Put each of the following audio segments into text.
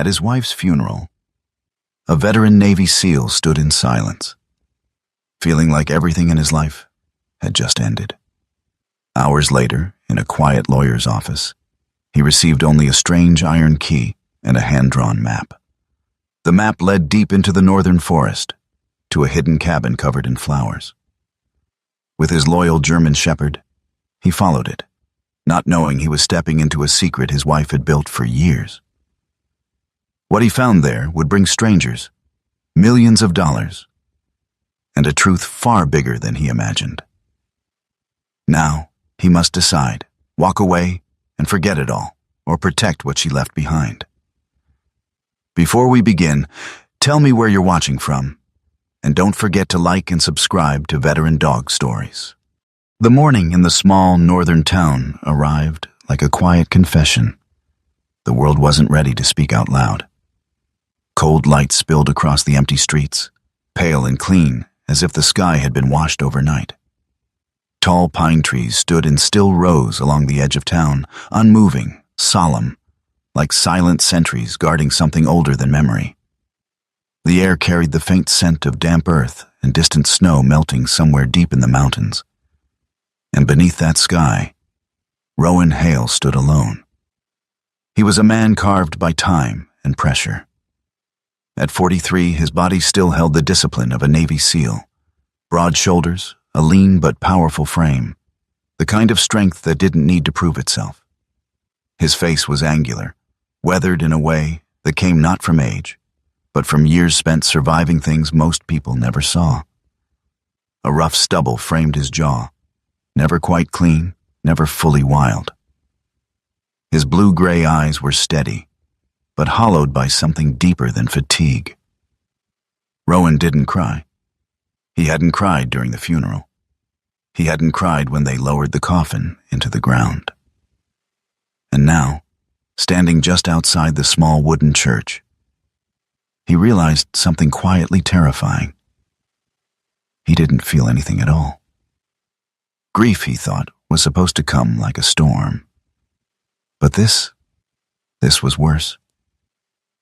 At his wife's funeral, a veteran Navy SEAL stood in silence, feeling like everything in his life had just ended. Hours later, in a quiet lawyer's office, he received only a strange iron key and a hand-drawn map. The map led deep into the northern forest, to a hidden cabin covered in flowers. With his loyal German shepherd, he followed it, not knowing he was stepping into a secret his wife had built for years. What he found there would bring strangers millions of dollars, and a truth far bigger than he imagined. Now, he must decide, walk away and forget it all, or protect what she left behind. Before we begin, tell me where you're watching from, and don't forget to like and subscribe to Veteran Dog Stories. The morning in the small northern town arrived like a quiet confession. The world wasn't ready to speak out loud. Cold light spilled across the empty streets, pale and clean as if the sky had been washed overnight. Tall pine trees stood in still rows along the edge of town, unmoving, solemn, like silent sentries guarding something older than memory. The air carried the faint scent of damp earth and distant snow melting somewhere deep in the mountains. And beneath that sky, Rowan Hale stood alone. He was a man carved by time and pressure. At 43, his body still held the discipline of a Navy SEAL. Broad shoulders, a lean but powerful frame, the kind of strength that didn't need to prove itself. His face was angular, weathered in a way that came not from age, but from years spent surviving things most people never saw. A rough stubble framed his jaw, never quite clean, never fully wild. His blue-gray eyes were steady, but hollowed by something deeper than fatigue. Rowan didn't cry. He hadn't cried during the funeral. He hadn't cried when they lowered the coffin into the ground. And now, standing just outside the small wooden church, he realized something quietly terrifying. He didn't feel anything at all. Grief, he thought, was supposed to come like a storm. But this was worse.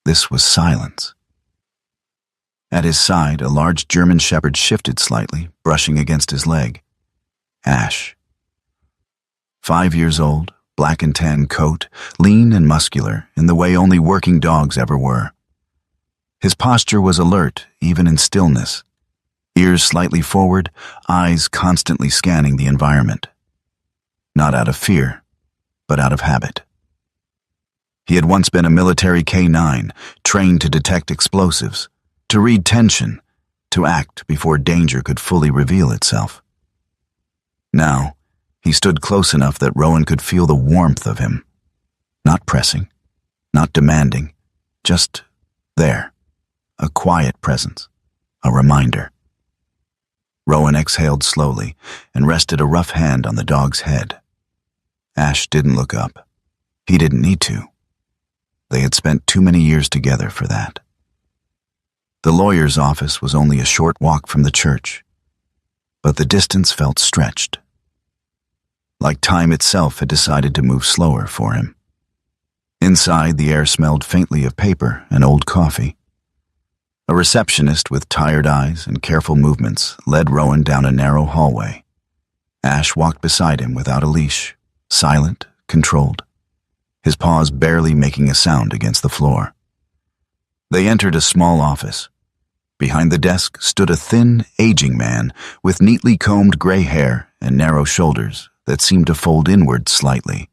This was silence. At his side, a large German shepherd shifted slightly, brushing against his leg. Ash. 5 years old, black and tan coat, lean and muscular, in the way only working dogs ever were. His posture was alert, even in stillness. Ears slightly forward, eyes constantly scanning the environment. Not out of fear, but out of habit. He had once been a military K-9, trained to detect explosives, to read tension, to act before danger could fully reveal itself. Now, he stood close enough that Rowan could feel the warmth of him. Not pressing, not demanding, just there. A quiet presence, a reminder. Rowan exhaled slowly and rested a rough hand on the dog's head. Ash didn't look up. He didn't need to. They had spent too many years together for that. The lawyer's office was only a short walk from the church, but the distance felt stretched. Like time itself had decided to move slower for him. Inside, the air smelled faintly of paper and old coffee. A receptionist with tired eyes and careful movements led Rowan down a narrow hallway. Ash walked beside him without a leash, silent, controlled, his paws barely making a sound against the floor. They entered a small office. Behind the desk stood a thin, aging man with neatly combed gray hair and narrow shoulders that seemed to fold inward slightly,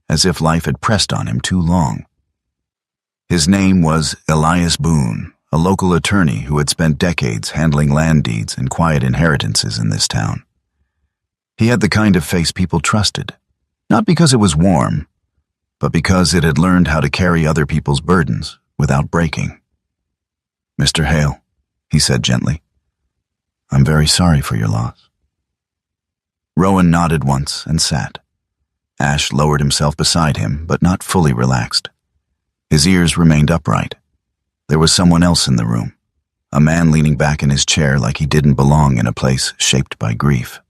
as if life had pressed on him too long. His name was Elias Boone, a local attorney who had spent decades handling land deeds and quiet inheritances in this town. He had the kind of face people trusted, not because it was warm, but because it had learned how to carry other people's burdens without breaking. "Mr. Hale," he said gently, "I'm very sorry for your loss." Rowan nodded once and sat. Ash lowered himself beside him, but not fully relaxed. His ears remained upright. There was someone else in the room, a man leaning back in his chair like he didn't belong in a place shaped by grief.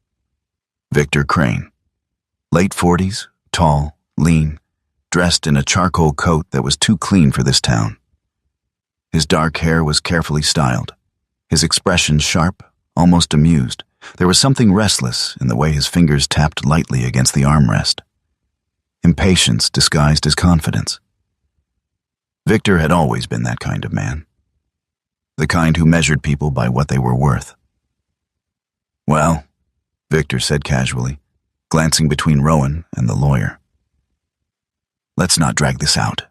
Victor Crane. Late 40s, tall, lean, dressed in a charcoal coat that was too clean for this town. His dark hair was carefully styled, his expression sharp, almost amused. There was something restless in the way his fingers tapped lightly against the armrest. Impatience disguised as confidence. Victor had always been that kind of man. The kind who measured people by what they were worth. "Well," Victor said casually, glancing between Rowan and the lawyer. "Let's not drag this out."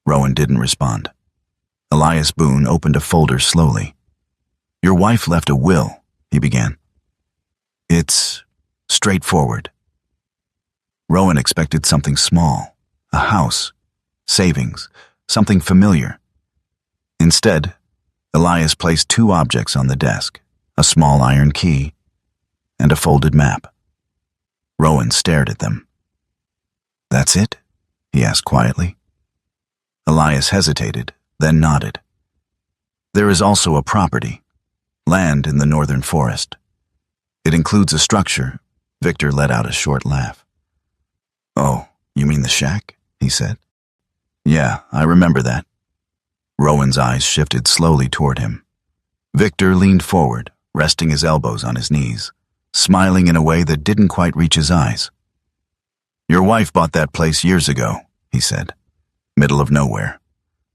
Rowan didn't respond. Elias Boone opened a folder slowly. "Your wife left a will," he began. "It's straightforward." Rowan expected something small, a house, savings, something familiar. Instead, Elias placed two objects on the desk, a small iron key and a folded map. Rowan stared at them. "That's it?" he asked quietly. Elias hesitated, then nodded. "There is also a property, land in the northern forest. It includes a structure." Victor let out a short laugh. "Oh, you mean the shack?" he said. "Yeah, I remember that." Rowan's eyes shifted slowly toward him. Victor leaned forward, resting his elbows on his knees, smiling in a way that didn't quite reach his eyes. "Your wife bought that place years ago," he said. "Middle of nowhere.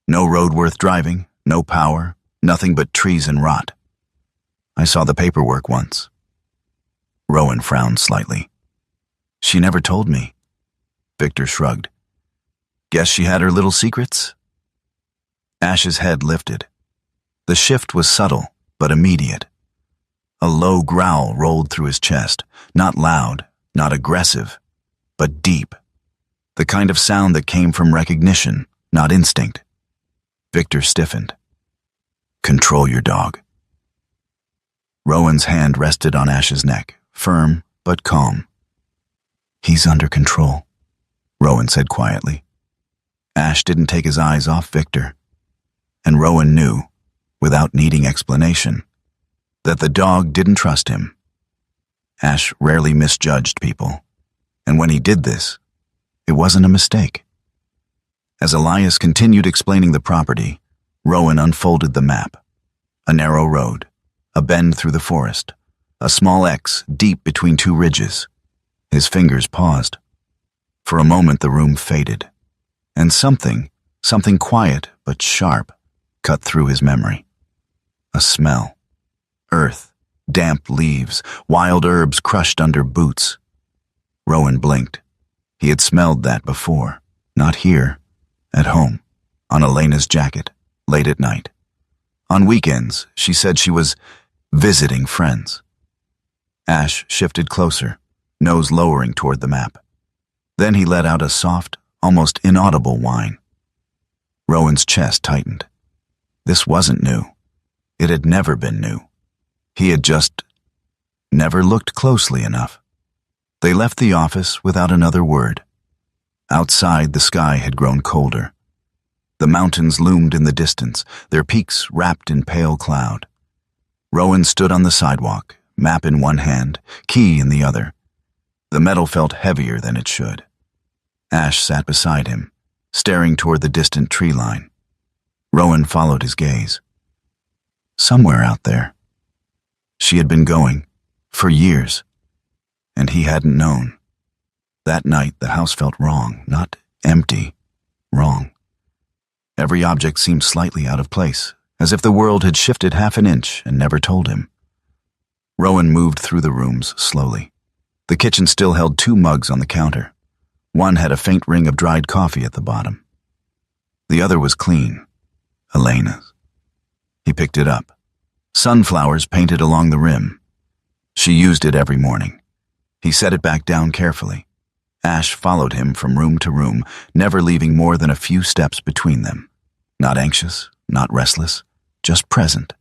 No road worth driving, no power, nothing but trees and rot. I saw the paperwork once." Rowan frowned slightly. "She never told me." Victor shrugged. "Guess she had her little secrets?" Ash's head lifted. The shift was subtle, but immediate. A low growl rolled through his chest, not loud, not aggressive, but deep. The kind of sound that came from recognition, not instinct. Victor stiffened. "Control your dog." Rowan's hand rested on Ash's neck, firm but calm. "He's under control," Rowan said quietly. Ash didn't take his eyes off Victor. And Rowan knew, without needing explanation, that the dog didn't trust him. Ash rarely misjudged people, and when he did this, it wasn't a mistake. As Elias continued explaining the property, Rowan unfolded the map. A narrow road, a bend through the forest, a small X deep between two ridges. His fingers paused. For a moment the room faded, and something quiet but sharp, cut through his memory. A smell. Earth, damp leaves, wild herbs crushed under boots. Rowan blinked. He had smelled that before. Not here. At home. On Elena's jacket. Late at night. On weekends, she said she was visiting friends. Ash shifted closer, nose lowering toward the map. Then he let out a soft, almost inaudible whine. Rowan's chest tightened. This wasn't new. It had never been new. He had just never looked closely enough. They left the office without another word. Outside, the sky had grown colder. The mountains loomed in the distance, their peaks wrapped in pale cloud. Rowan stood on the sidewalk, map in one hand, key in the other. The metal felt heavier than it should. Ash sat beside him, staring toward the distant tree line. Rowan followed his gaze. Somewhere out there. She had been going, for years, and he hadn't known. That night the house felt wrong, not empty, wrong. Every object seemed slightly out of place, as if the world had shifted half an inch and never told him. Rowan moved through the rooms slowly. The kitchen still held two mugs on the counter. One had a faint ring of dried coffee at the bottom. The other was clean. Elena's. He picked it up. Sunflowers painted along the rim. She used it every morning. He set it back down carefully. Ash followed him from room to room, never leaving more than a few steps between them. Not anxious, not restless, just present.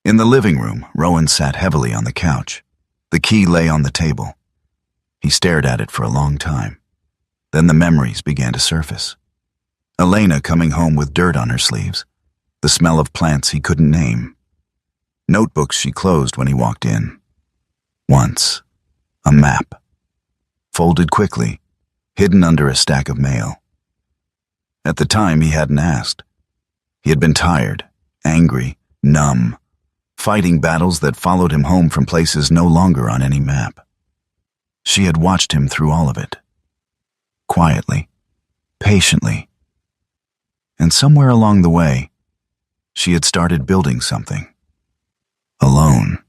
In the living room, Rowan sat heavily on the couch. The key lay on the table. He stared at it for a long time. Then the memories began to surface. Elena coming home with dirt on her sleeves, the smell of plants he couldn't name. Notebooks she closed when he walked in. Once, a map. Folded quickly, hidden under a stack of mail. At the time, he hadn't asked. He had been tired, angry, numb, fighting battles that followed him home from places no longer on any map. She had watched him through all of it, quietly, patiently, and somewhere along the way, she had started building something. Alone.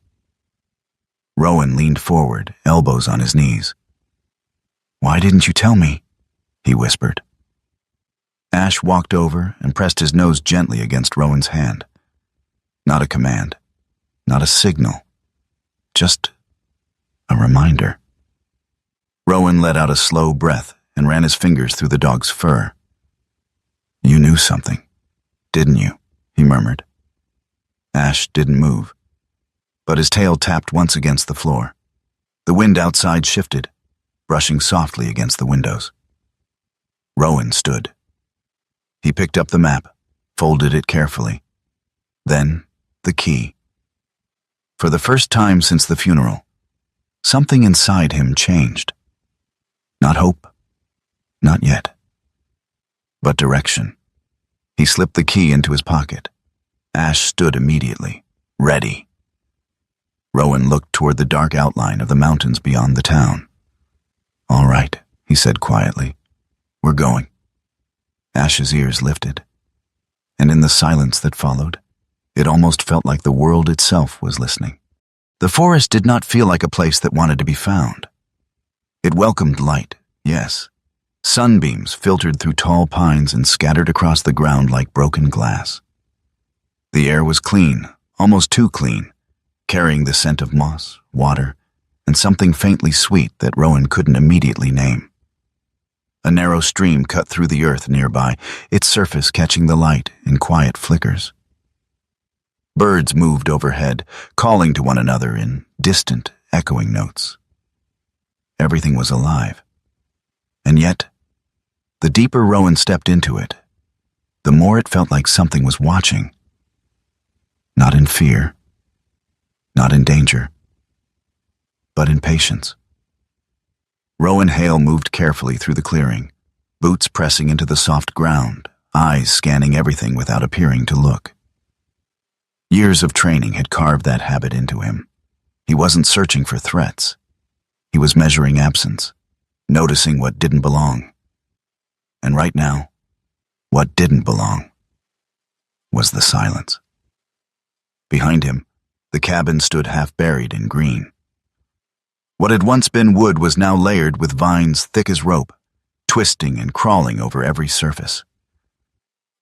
Rowan leaned forward, elbows on his knees. "Why didn't you tell me?" he whispered. Ash walked over and pressed his nose gently against Rowan's hand. Not a command, not a signal, just a reminder. Rowan let out a slow breath and ran his fingers through the dog's fur. "You knew something, didn't you?" he murmured. Ash didn't move, but his tail tapped once against the floor. The wind outside shifted, brushing softly against the windows. Rowan stood. He picked up the map, folded it carefully. Then, the key. For the first time since the funeral, something inside him changed. Not hope, not yet, but direction. He slipped the key into his pocket. Ash stood immediately, ready. Rowan looked toward the dark outline of the mountains beyond the town. "All right," he said quietly. "We're going." Ash's ears lifted, and in the silence that followed, it almost felt like the world itself was listening. The forest did not feel like a place that wanted to be found. It welcomed light, yes. Sunbeams filtered through tall pines and scattered across the ground like broken glass. The air was clean, almost too clean, carrying the scent of moss, water, and something faintly sweet that Rowan couldn't immediately name. A narrow stream cut through the earth nearby, its surface catching the light in quiet flickers. Birds moved overhead, calling to one another in distant, echoing notes. Everything was alive. And yet, the deeper Rowan stepped into it, the more it felt like something was watching. Not in fear, not in danger, but in patience. Rowan Hale moved carefully through the clearing, boots pressing into the soft ground, eyes scanning everything without appearing to look. Years of training had carved that habit into him. He wasn't searching for threats. He was measuring absence, noticing what didn't belong. And right now, what didn't belong was the silence. Behind him, the cabin stood half buried in green. What had once been wood was now layered with vines thick as rope, twisting and crawling over every surface.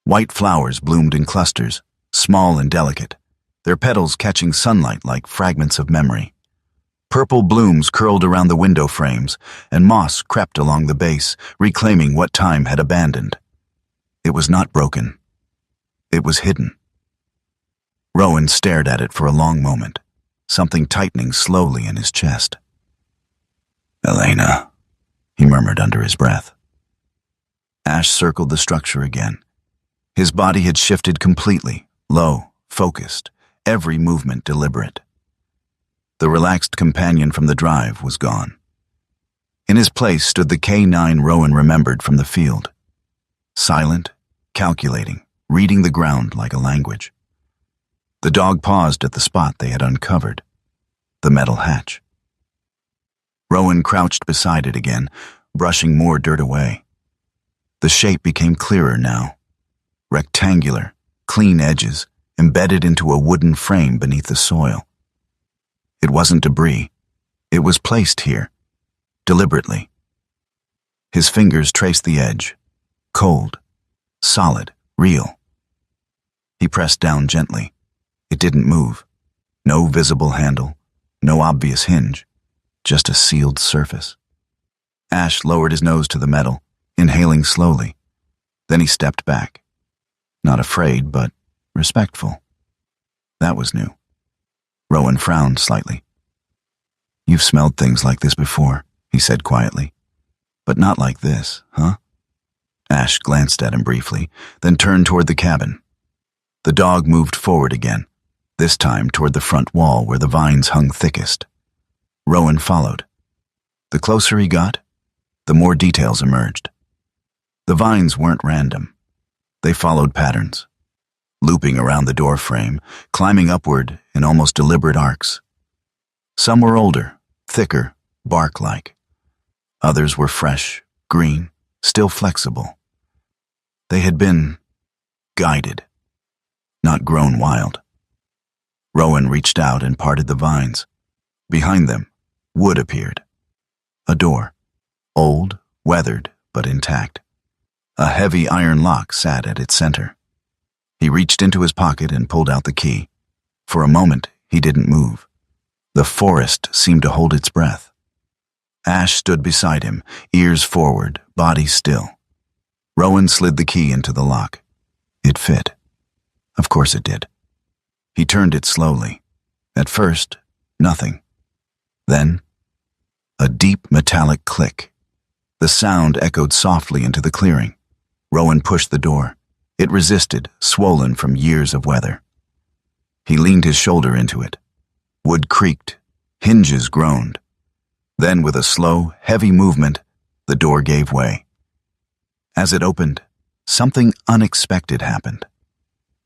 White flowers bloomed in clusters, small and delicate, their petals catching sunlight like fragments of memory. Purple blooms curled around the window frames, and moss crept along the base, reclaiming what time had abandoned. It was not broken. It was hidden. Rowan stared at it for a long moment, something tightening slowly in his chest. "Elena," he murmured under his breath. Ash circled the structure again. His body had shifted completely, low, focused, every movement deliberate. The relaxed companion from the drive was gone. In his place stood the K9 Rowan remembered from the field. Silent, calculating, reading the ground like a language. The dog paused at the spot they had uncovered, the metal hatch. Rowan crouched beside it again, brushing more dirt away. The shape became clearer now. Rectangular, clean edges, embedded into a wooden frame beneath the soil. It wasn't debris. It was placed here, deliberately. His fingers traced the edge, cold, solid, real. He pressed down gently. It didn't move. No visible handle, no obvious hinge, just a sealed surface. Ash lowered his nose to the metal, inhaling slowly. Then he stepped back. Not afraid, but respectful. That was new. Rowan frowned slightly. "You've smelled things like this before," he said quietly. "But not like this, huh?" Ash glanced at him briefly, then turned toward the cabin. The dog moved forward again, this time toward the front wall where the vines hung thickest. Rowan followed. The closer he got, the more details emerged. The vines weren't random. They followed patterns. looping around the door frame, climbing upward in almost deliberate arcs. Some were older, thicker, bark-like. Others were fresh, green, still flexible. They had been guided, not grown wild. Rowan reached out and parted the vines. Behind them, wood appeared. A door, old, weathered, but intact. A heavy iron lock sat at its center. He reached into his pocket and pulled out the key. For a moment, he didn't move. The forest seemed to hold its breath. Ash stood beside him, ears forward, body still. Rowan slid the key into the lock. It fit. Of course it did. He turned it slowly. At first, nothing. Then, a deep metallic click. The sound echoed softly into the clearing. Rowan pushed the door. It resisted, swollen from years of weather. He leaned his shoulder into it. Wood creaked. Hinges groaned. Then, with a slow, heavy movement, the door gave way. As it opened, something unexpected happened.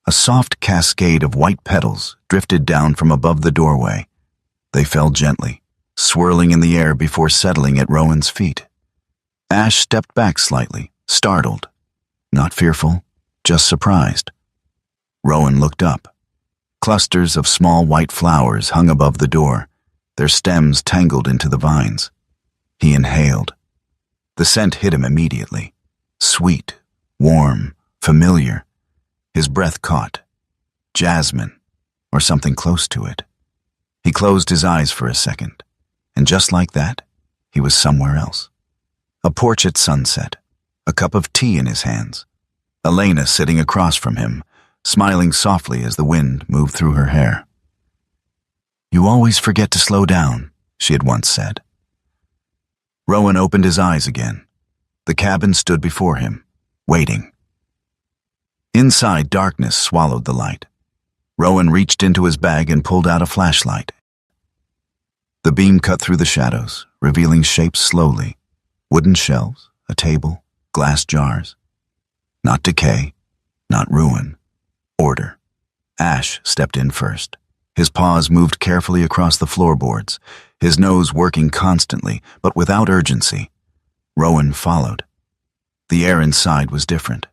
A soft cascade of white petals drifted down from above the doorway. They fell gently, swirling in the air before settling at Rowan's feet. Ash stepped back slightly, startled. Not fearful, just surprised. Rowan looked up. Clusters of small white flowers hung above the door, their stems tangled into the vines. He inhaled. The scent hit him immediately. Sweet, warm, familiar. His breath caught. Jasmine, or something close to it. He closed his eyes for a second, and just like that, he was somewhere else. A porch at sunset, a cup of tea in his hands. Elena sitting across from him, smiling softly as the wind moved through her hair. "You always forget to slow down," she had once said. Rowan opened his eyes again. The cabin stood before him, waiting. Inside, darkness swallowed the light. Rowan reached into his bag and pulled out a flashlight. The beam cut through the shadows, revealing shapes slowly. Wooden shelves, a table, glass jars. Not decay, not ruin. Order. Ash stepped in first. His paws moved carefully across the floorboards, his nose working constantly, but without urgency. Rowan followed. The air inside was different.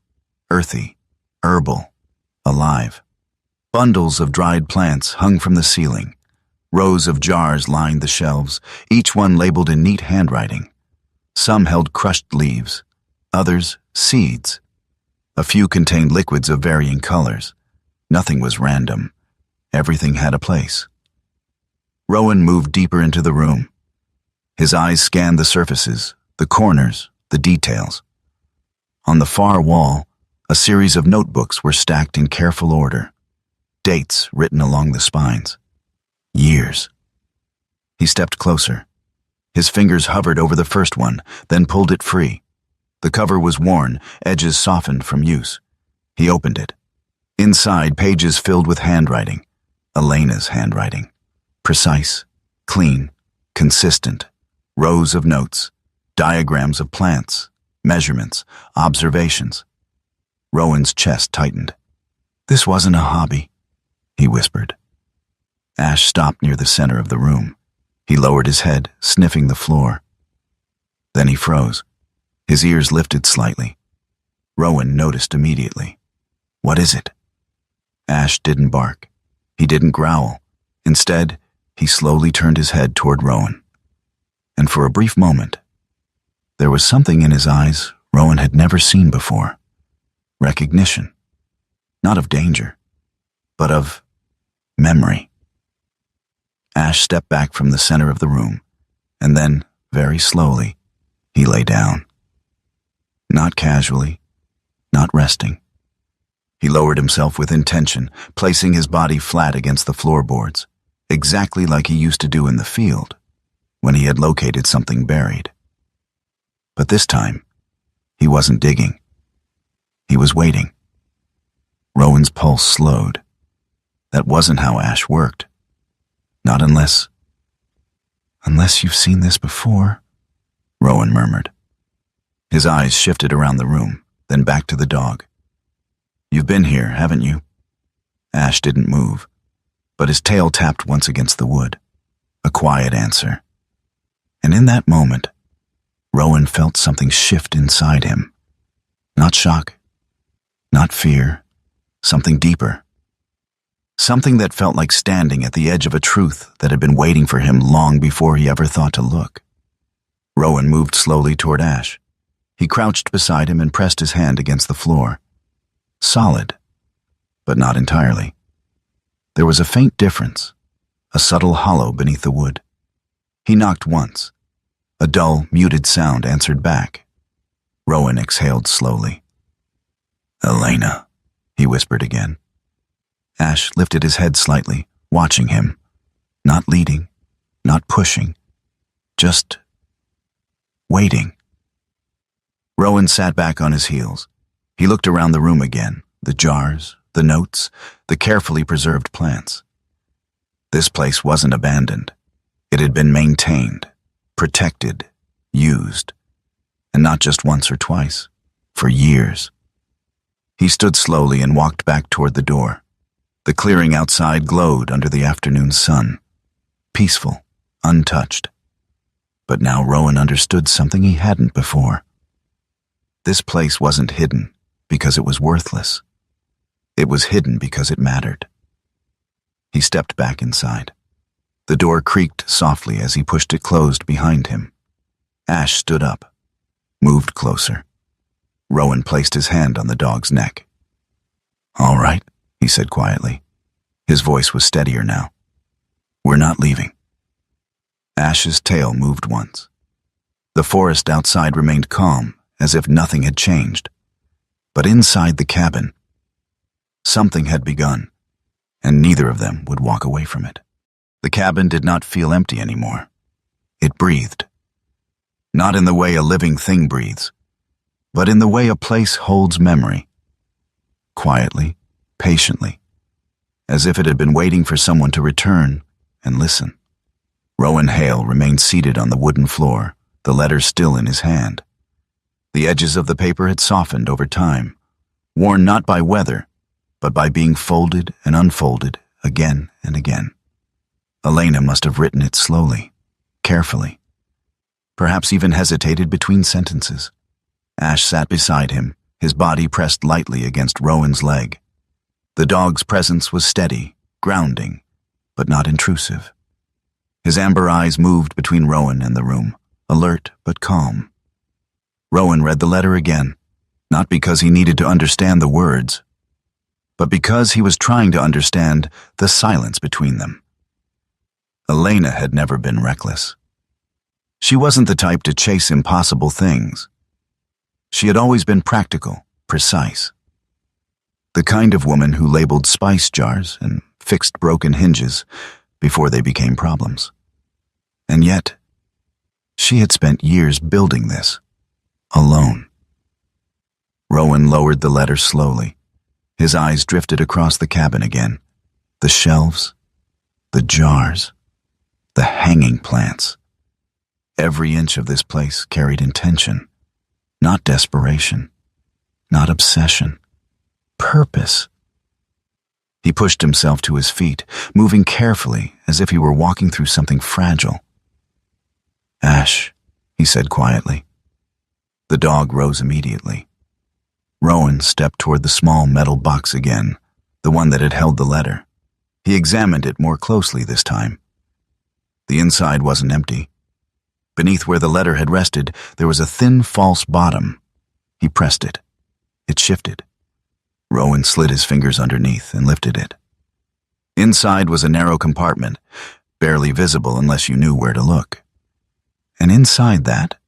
Earthy, herbal, alive. Bundles of dried plants hung from the ceiling. Rows of jars lined the shelves, each one labeled in neat handwriting. Some held crushed leaves, others seeds. A few contained liquids of varying colors. Nothing was random. Everything had a place. Rowan moved deeper into the room. His eyes scanned the surfaces, the corners, the details. On the far wall, a series of notebooks were stacked in careful order. Dates written along the spines. Years. He stepped closer. His fingers hovered over the first one, then pulled it free. The cover was worn, edges softened from use. He opened it. Inside, pages filled with handwriting. Elena's handwriting. Precise, clean, consistent. Rows of notes, diagrams of plants, measurements, observations. Rowan's chest tightened. "This wasn't a hobby," he whispered. Ash stopped near the center of the room. He lowered his head, sniffing the floor. Then he froze. His ears lifted slightly. Rowan noticed immediately. "What is it?" Ash didn't bark. He didn't growl. Instead, he slowly turned his head toward Rowan. And for a brief moment, there was something in his eyes Rowan had never seen before. Recognition. Not of danger, but of memory. Ash stepped back from the center of the room, and then, very slowly, he lay down. Not casually, not resting. He lowered himself with intention, placing his body flat against the floorboards, exactly like he used to do in the field, when he had located something buried. But this time, he wasn't digging. He was waiting. Rowan's pulse slowed. That wasn't how Ash worked. Not unless you've seen this before," Rowan murmured. His eyes shifted around the room, then back to the dog. "You've been here, haven't you?" Ash didn't move, but his tail tapped once against the wood. A quiet answer. And in that moment, Rowan felt something shift inside him. Not shock, not fear, something deeper. Something that felt like standing at the edge of a truth that had been waiting for him long before he ever thought to look. Rowan moved slowly toward Ash. He crouched beside him and pressed his hand against the floor. Solid, but not entirely. There was a faint difference, a subtle hollow beneath the wood. He knocked once. A dull, muted sound answered back. Rowan exhaled slowly. "Elena," he whispered again. Ash lifted his head slightly, watching him. Not leading, not pushing, just waiting. Rowan sat back on his heels. He looked around the room again, the jars, the notes, the carefully preserved plants. This place wasn't abandoned. It had been maintained, protected, used, and not just once or twice, for years. He stood slowly and walked back toward the door. The clearing outside glowed under the afternoon sun, peaceful, untouched. But now Rowan understood something he hadn't before. This place wasn't hidden because it was worthless. It was hidden because it mattered. He stepped back inside. The door creaked softly as he pushed it closed behind him. Ash stood up, moved closer. Rowan placed his hand on the dog's neck. "All right," he said quietly. His voice was steadier now. "We're not leaving." Ash's tail moved once. The forest outside remained calm, as if nothing had changed. But inside the cabin, something had begun, and neither of them would walk away from it. The cabin did not feel empty anymore. It breathed. Not in the way a living thing breathes, but in the way a place holds memory. Quietly, patiently, as if it had been waiting for someone to return and listen. Rowan Hale remained seated on the wooden floor, the letter still in his hand. The edges of the paper had softened over time, worn not by weather, but by being folded and unfolded again and again. Elena must have written it slowly, carefully, perhaps even hesitated between sentences. Ash sat beside him, his body pressed lightly against Rowan's leg. The dog's presence was steady, grounding, but not intrusive. His amber eyes moved between Rowan and the room, alert but calm. Rowan read the letter again, not because he needed to understand the words, but because he was trying to understand the silence between them. Elena had never been reckless. She wasn't the type to chase impossible things. She had always been practical, precise. The kind of woman who labeled spice jars and fixed broken hinges before they became problems. And yet, she had spent years building this, alone. Rowan lowered the letter slowly. His eyes drifted across the cabin again. The shelves, the jars, the hanging plants. Every inch of this place carried intention, not desperation, not obsession, purpose. He pushed himself to his feet, moving carefully as if he were walking through something fragile. "Ash," he said quietly. The dog rose immediately. Rowan stepped toward the small metal box again, the one that had held the letter. He examined it more closely this time. The inside wasn't empty. Beneath where the letter had rested, there was a thin, false bottom. He pressed it. It shifted. Rowan slid his fingers underneath and lifted it. Inside was a narrow compartment, barely visible unless you knew where to look. And inside that,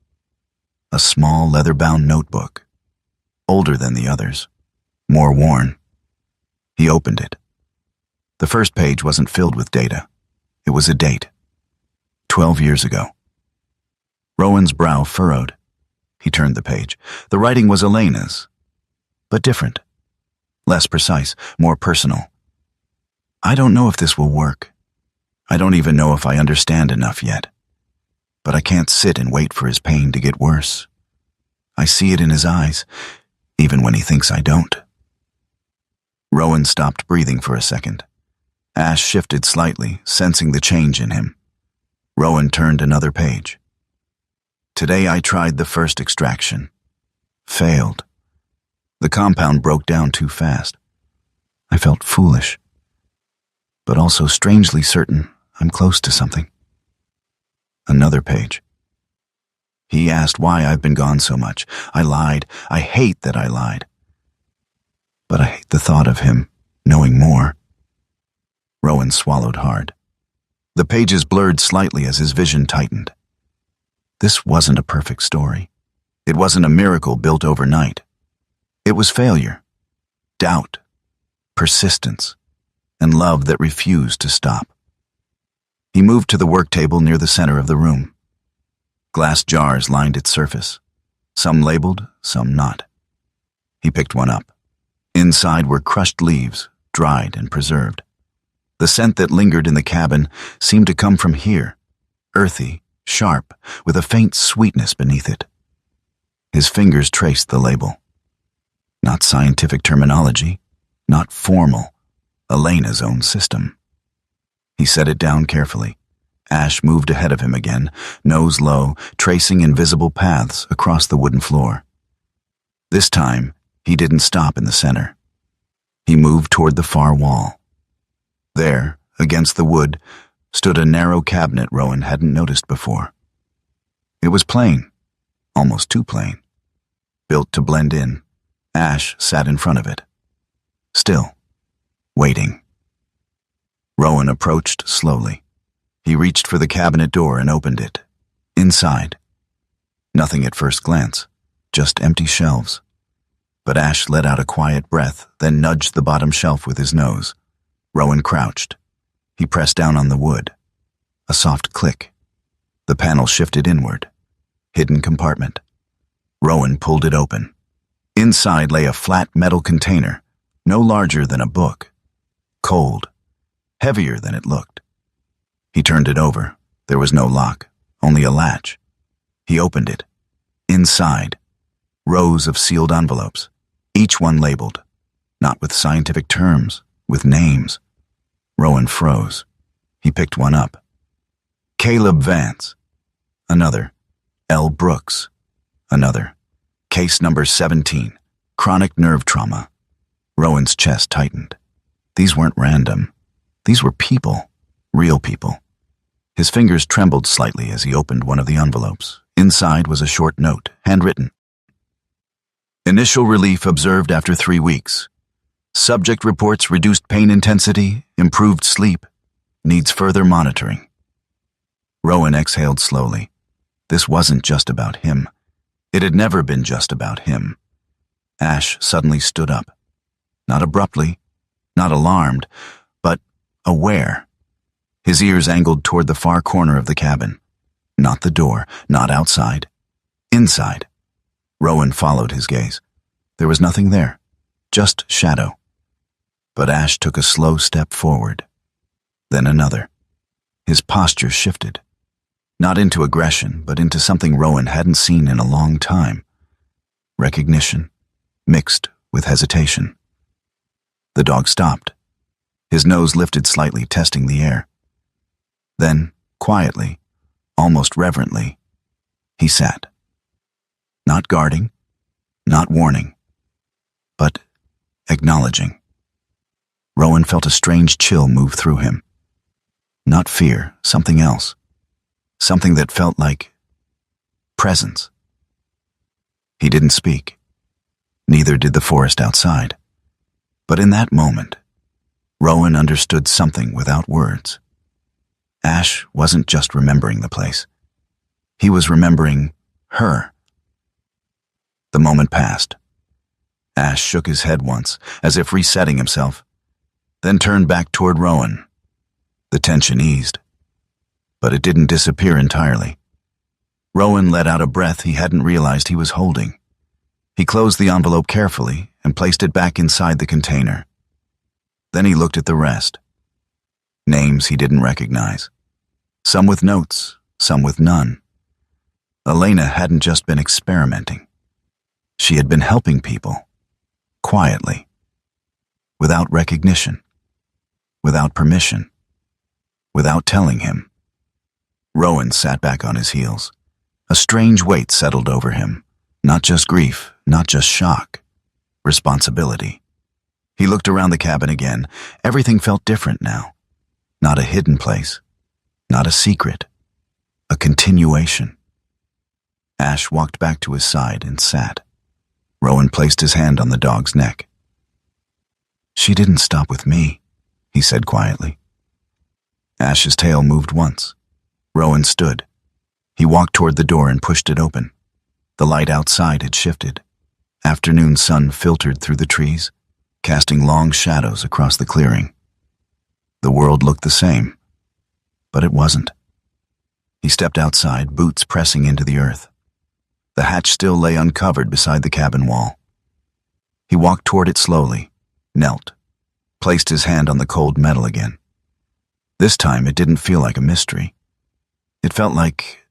a small leather-bound notebook, older than the others, more worn. He opened it. The first page wasn't filled with data. It was a date. 12 years ago. Rowan's brow furrowed. He turned the page. The writing was Elena's, but different. Less precise, more personal. "I don't know if this will work. I don't even know if I understand enough yet. But I can't sit and wait for his pain to get worse. I see it in his eyes, even when he thinks I don't." Rowan stopped breathing for a second. Ash shifted slightly, sensing the change in him. Rowan turned another page. Today I tried the first extraction. Failed. The compound broke down too fast. I felt foolish, but also strangely certain I'm close to something. Another page. He asked why I've been gone so much. I lied. I hate that I lied. But I hate the thought of him knowing more. Rowan swallowed hard. The pages blurred slightly as his vision tightened. This wasn't a perfect story. It wasn't a miracle built overnight. It was failure, doubt, persistence, and love that refused to stop. He moved to the work table near the center of the room. Glass jars lined its surface, some labeled, some not. He picked one up. Inside were crushed leaves, dried and preserved. The scent that lingered in the cabin seemed to come from here, earthy, sharp, with a faint sweetness beneath it. His fingers traced the label. Not scientific terminology, not formal, Elena's own system. He set it down carefully. Ash moved ahead of him again, nose low, tracing invisible paths across the wooden floor. This time, he didn't stop in the center. He moved toward the far wall. There, against the wood, stood a narrow cabinet Rowan hadn't noticed before. It was plain, almost too plain. Built to blend in, Ash sat in front of it. Still, waiting. Rowan approached slowly. He reached for the cabinet door and opened it. Inside. Nothing at first glance, just empty shelves. But Ash let out a quiet breath, then nudged the bottom shelf with his nose. Rowan crouched. He pressed down on the wood. A soft click. The panel shifted inward. Hidden compartment. Rowan pulled it open. Inside lay a flat metal container, no larger than a book. Cold. Heavier than it looked. He turned it over. There was no lock, only a latch. He opened it. Inside, rows of sealed envelopes, each one labeled, not with scientific terms, with names. Rowan froze. He picked one up. Caleb Vance. Another. L. Brooks. Another. Case number 17. Chronic nerve trauma. Rowan's chest tightened. These weren't random. These were people. Real people. His fingers trembled slightly as he opened one of the envelopes. Inside was a short note, handwritten. Initial relief observed after 3 weeks. Subject reports reduced pain intensity, improved sleep, needs further monitoring. Rowan exhaled slowly. This wasn't just about him. It had never been just about him. Ash suddenly stood up. Not abruptly, not alarmed, but aware. His ears angled toward the far corner of the cabin. Not the door, not outside. Inside. Rowan followed his gaze. There was nothing there, just shadow. But Ash took a slow step forward. Then another. His posture shifted. Not into aggression, but into something Rowan hadn't seen in a long time. Recognition, mixed with hesitation. The dog stopped. His nose lifted slightly, testing the air. Then, quietly, almost reverently, he sat. Not guarding, not warning, but acknowledging. Rowan felt a strange chill move through him. Not fear, something else. Something that felt like presence. He didn't speak. Neither did the forest outside. But in that moment, Rowan understood something without words. Ash wasn't just remembering the place. He was remembering her. The moment passed. Ash shook his head once, as if resetting himself, then turned back toward Rowan. The tension eased. But it didn't disappear entirely. Rowan let out a breath he hadn't realized he was holding. He closed the envelope carefully and placed it back inside the container. Then he looked at the rest. Names he didn't recognize. Some with notes, some with none. Elena hadn't just been experimenting. She had been helping people, quietly, without recognition, without permission, without telling him. Rowan sat back on his heels. A strange weight settled over him. Not just grief, not just shock. Responsibility. He looked around the cabin again. Everything felt different now. Not a hidden place. Not a secret. A continuation. Ash walked back to his side and sat. Rowan placed his hand on the dog's neck. "She didn't stop with me," he said quietly. Ash's tail moved once. Rowan stood. He walked toward the door and pushed it open. The light outside had shifted. Afternoon sun filtered through the trees, casting long shadows across the clearing. The world looked the same, but it wasn't. He stepped outside, boots pressing into the earth. The hatch still lay uncovered beside the cabin wall. He walked toward it slowly, knelt, placed his hand on the cold metal again. This time it didn't feel like a mystery. It felt like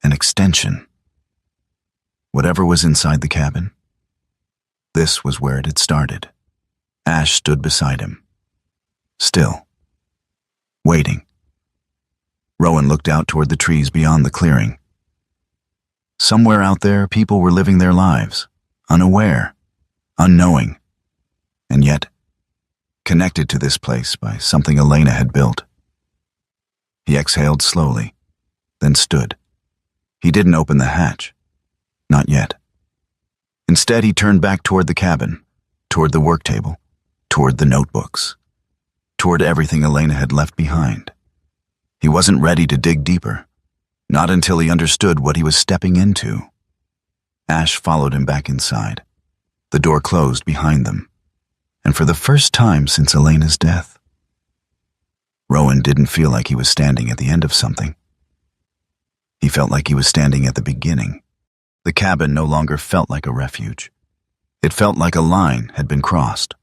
an extension. Whatever was inside the cabin, this was where it had started. Ash stood beside him, still, waiting. Rowan looked out toward the trees beyond the clearing. Somewhere out there, people were living their lives, unaware, unknowing, and yet connected to this place by something Elena had built. He exhaled slowly, then stood. He didn't open the hatch. Not yet. Instead, he turned back toward the cabin, toward the work table, toward the notebooks, toward everything Elena had left behind. He wasn't ready to dig deeper, not until he understood what he was stepping into. Ash followed him back inside. The door closed behind them, and for the first time since Elena's death, Rowan didn't feel like he was standing at the end of something. He felt like he was standing at the beginning. The cabin no longer felt like a refuge. It felt like a line had been crossed.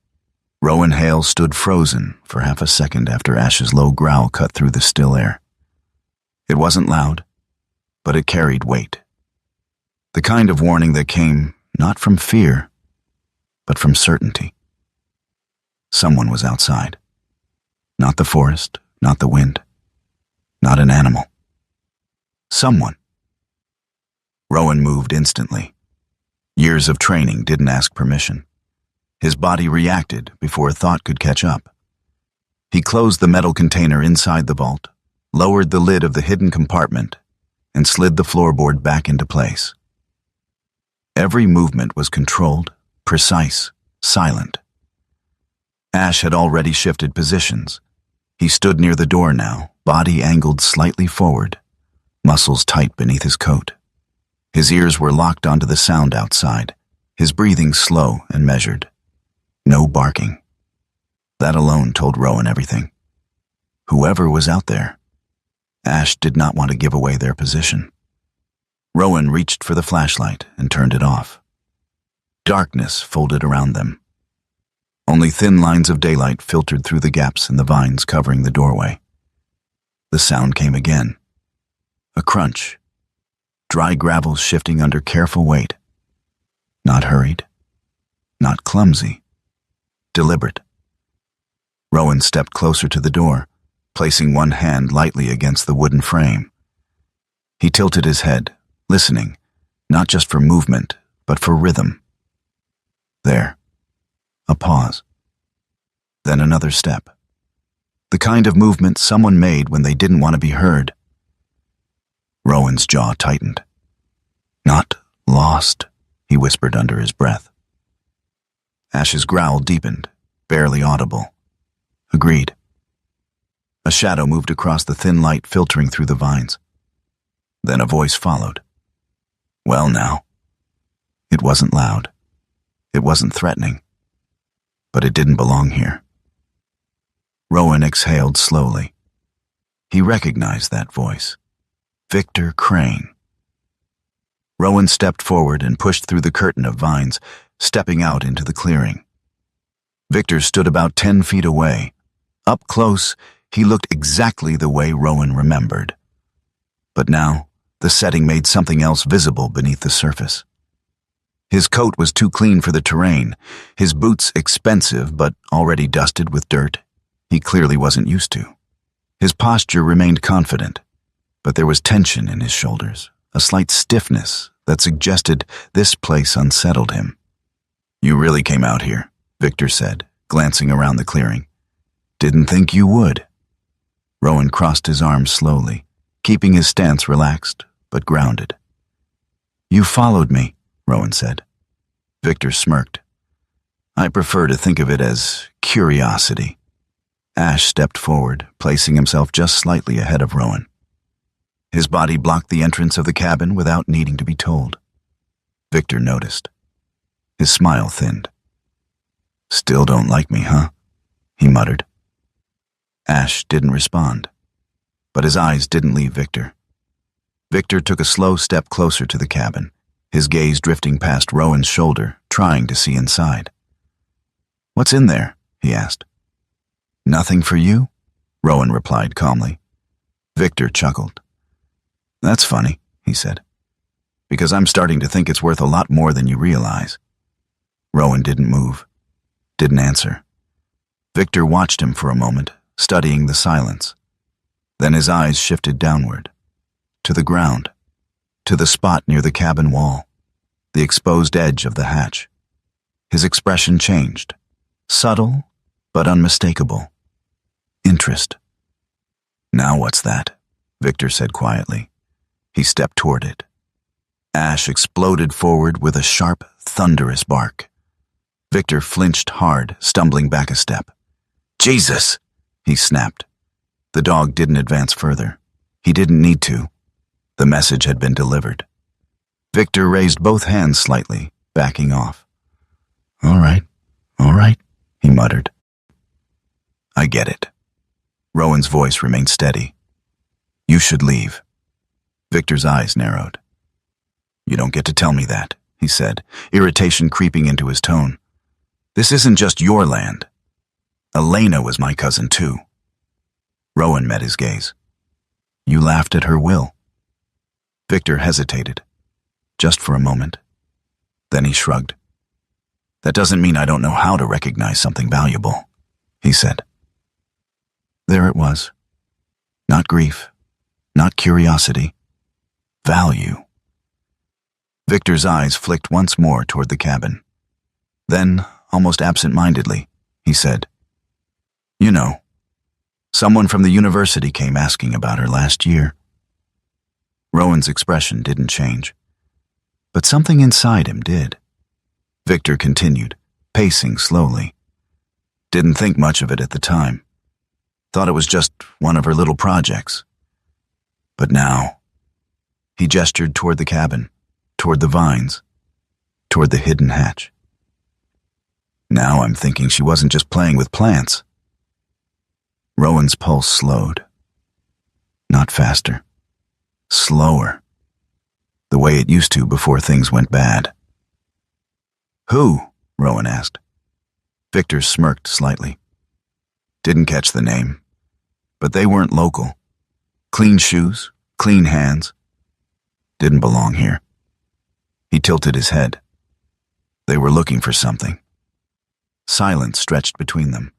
Rowan Hale stood frozen for half a second after Ash's low growl cut through the still air. It wasn't loud, but it carried weight. The kind of warning that came not from fear, but from certainty. Someone was outside. Not the forest, not the wind, not an animal. Someone. Rowan moved instantly. Years of training didn't ask permission. His body reacted before a thought could catch up. He closed the metal container inside the vault, lowered the lid of the hidden compartment, and slid the floorboard back into place. Every movement was controlled, precise, silent. Ash had already shifted positions. He stood near the door now, body angled slightly forward, muscles tight beneath his coat. His ears were locked onto the sound outside, his breathing slow and measured. No barking. That alone told Rowan everything. Whoever was out there, Ash did not want to give away their position. Rowan reached for the flashlight and turned it off. Darkness folded around them. Only thin lines of daylight filtered through the gaps in the vines covering the doorway. The sound came again. A crunch. Dry gravel shifting under careful weight. Not hurried. Not clumsy. Deliberate. Rowan stepped closer to the door, placing one hand lightly against the wooden frame. He tilted his head, listening, not just for movement, but for rhythm. There. A pause. Then another step. The kind of movement someone made when they didn't want to be heard. Rowan's jaw tightened. "Not lost," he whispered under his breath. Ash's growl deepened, barely audible. Agreed. A shadow moved across the thin light filtering through the vines. Then a voice followed. "Well now." It wasn't loud. It wasn't threatening. But it didn't belong here. Rowan exhaled slowly. He recognized that voice. Victor Crane. Rowan stepped forward and pushed through the curtain of vines, stepping out into the clearing. Victor stood about 10 feet away. Up close, he looked exactly the way Rowan remembered. But now, the setting made something else visible beneath the surface. His coat was too clean for the terrain, his boots expensive but already dusted with dirt he clearly wasn't used to. His posture remained confident, but there was tension in his shoulders, a slight stiffness that suggested this place unsettled him. "You really came out here," Victor said, glancing around the clearing. "Didn't think you would." Rowan crossed his arms slowly, keeping his stance relaxed but grounded. "You followed me," Rowan said. Victor smirked. "I prefer to think of it as curiosity." Ash stepped forward, placing himself just slightly ahead of Rowan. His body blocked the entrance of the cabin without needing to be told. Victor noticed. His smile thinned. "Still don't like me, huh?" he muttered. Ash didn't respond, but his eyes didn't leave Victor. Victor took a slow step closer to the cabin, his gaze drifting past Rowan's shoulder, trying to see inside. "What's in there?" he asked. "Nothing for you," Rowan replied calmly. Victor chuckled. "That's funny," he said, "because I'm starting to think it's worth a lot more than you realize." Rowan didn't move, didn't answer. Victor watched him for a moment, studying the silence. Then his eyes shifted downward, to the ground, to the spot near the cabin wall, the exposed edge of the hatch. His expression changed, subtle but unmistakable. Interest. "Now what's that?" Victor said quietly. He stepped toward it. Ash exploded forward with a sharp, thunderous bark. Victor flinched hard, stumbling back a step. "Jesus!" he snapped. The dog didn't advance further. He didn't need to. The message had been delivered. Victor raised both hands slightly, backing off. All right, he muttered. "I get it." Rowan's voice remained steady. "You should leave." Victor's eyes narrowed. "You don't get to tell me that," he said, irritation creeping into his tone. "This isn't just your land. Elena was my cousin too." Rowan met his gaze. "You laughed at her will." Victor hesitated, just for a moment. Then he shrugged. "That doesn't mean I don't know how to recognize something valuable," he said. There it was. Not grief, not curiosity. Value. Victor's eyes flicked once more toward the cabin. Then, almost absent-mindedly, he said, "You know, someone from the university came asking about her last year." Rowan's expression didn't change, but something inside him did. Victor continued, pacing slowly. Didn't think much of it at the time. Thought it was just one of her little projects. But now, he gestured toward the cabin, toward the vines, toward the hidden hatch. "Now I'm thinking she wasn't just playing with plants." Rowan's pulse slowed. Not faster. Slower. The way it used to before things went bad. "Who?" Rowan asked. Victor smirked slightly. Didn't catch the name, but they weren't local. Clean shoes, clean hands. Didn't belong here. He tilted his head. They were looking for something. Silence stretched between them.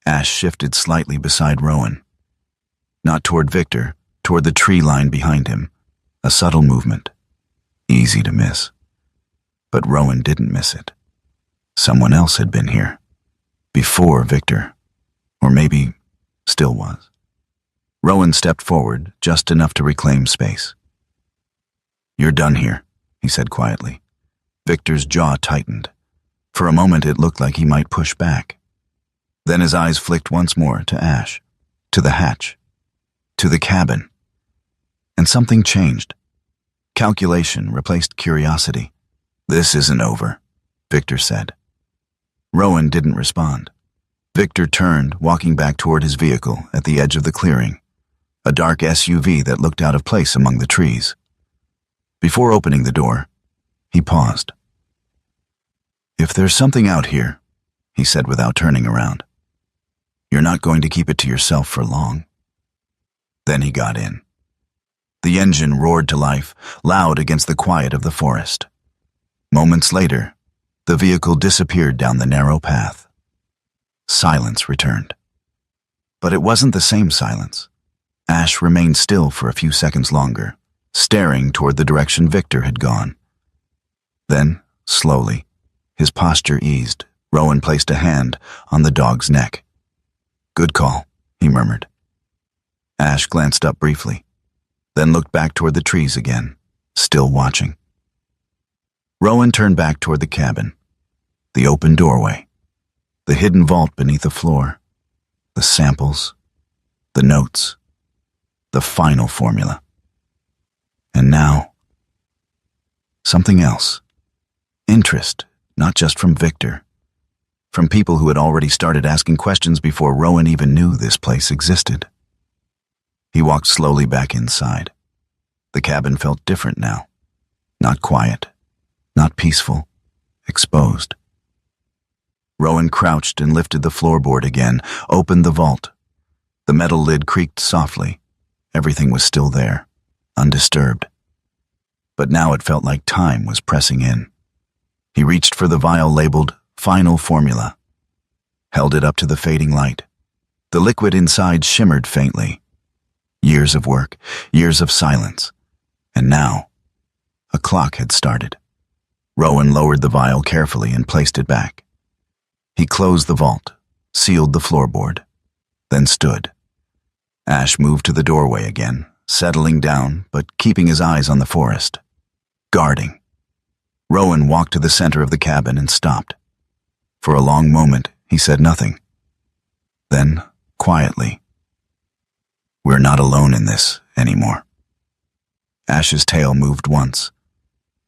Ash shifted slightly beside Rowan. Not toward Victor, toward the tree line behind him. A subtle movement. Easy to miss. But Rowan didn't miss it. Someone else had been here. Before Victor. Or maybe still was. Rowan stepped forward, just enough to reclaim space. "You're done here," he said quietly. Victor's jaw tightened. For a moment it looked like he might push back. Then his eyes flicked once more to Ash, to the hatch, to the cabin. And something changed. Calculation replaced curiosity. "This isn't over," Victor said. Rowan didn't respond. Victor turned, walking back toward his vehicle at the edge of the clearing, a dark SUV that looked out of place among the trees. Before opening the door, he paused. "If there's something out here," he said without turning around, "you're not going to keep it to yourself for long." Then he got in. The engine roared to life, loud against the quiet of the forest. Moments later, the vehicle disappeared down the narrow path. Silence returned. But it wasn't the same silence. Ash remained still for a few seconds longer, staring toward the direction Victor had gone. Then, slowly, his posture eased. Rowan placed a hand on the dog's neck. "Good call," he murmured. Ash glanced up briefly, then looked back toward the trees again, still watching. Rowan turned back toward the cabin, the open doorway, the hidden vault beneath the floor, the samples, the notes, the final formula. And now, something else. Interest, not just from Victor, from people who had already started asking questions before Rowan even knew this place existed. He walked slowly back inside. The cabin felt different now. Not quiet, not peaceful, exposed. Rowan crouched and lifted the floorboard again, opened the vault. The metal lid creaked softly. Everything was still there, undisturbed. But now it felt like time was pressing in. He reached for the vial labeled Final Formula, held it up to the fading light. The liquid inside shimmered faintly. Years of work, years of silence. And now, a clock had started. Rowan lowered the vial carefully and placed it back. He closed the vault, sealed the floorboard, then stood. Ash moved to the doorway again, settling down but keeping his eyes on the forest. Guarding. Rowan walked to the center of the cabin and stopped. For a long moment, he said nothing. Then, quietly, "We're not alone in this anymore." Ash's tail moved once.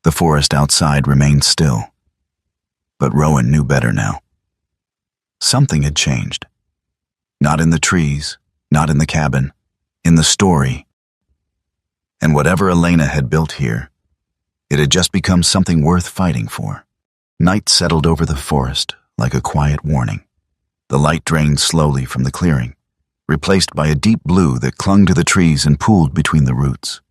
The forest outside remained still. But Rowan knew better now. Something had changed. Not in the trees, not in the cabin, in the story. And whatever Elena had built here, it had just become something worth fighting for. Night settled over the forest like a quiet warning. The light drained slowly from the clearing, replaced by a deep blue that clung to the trees and pooled between the roots.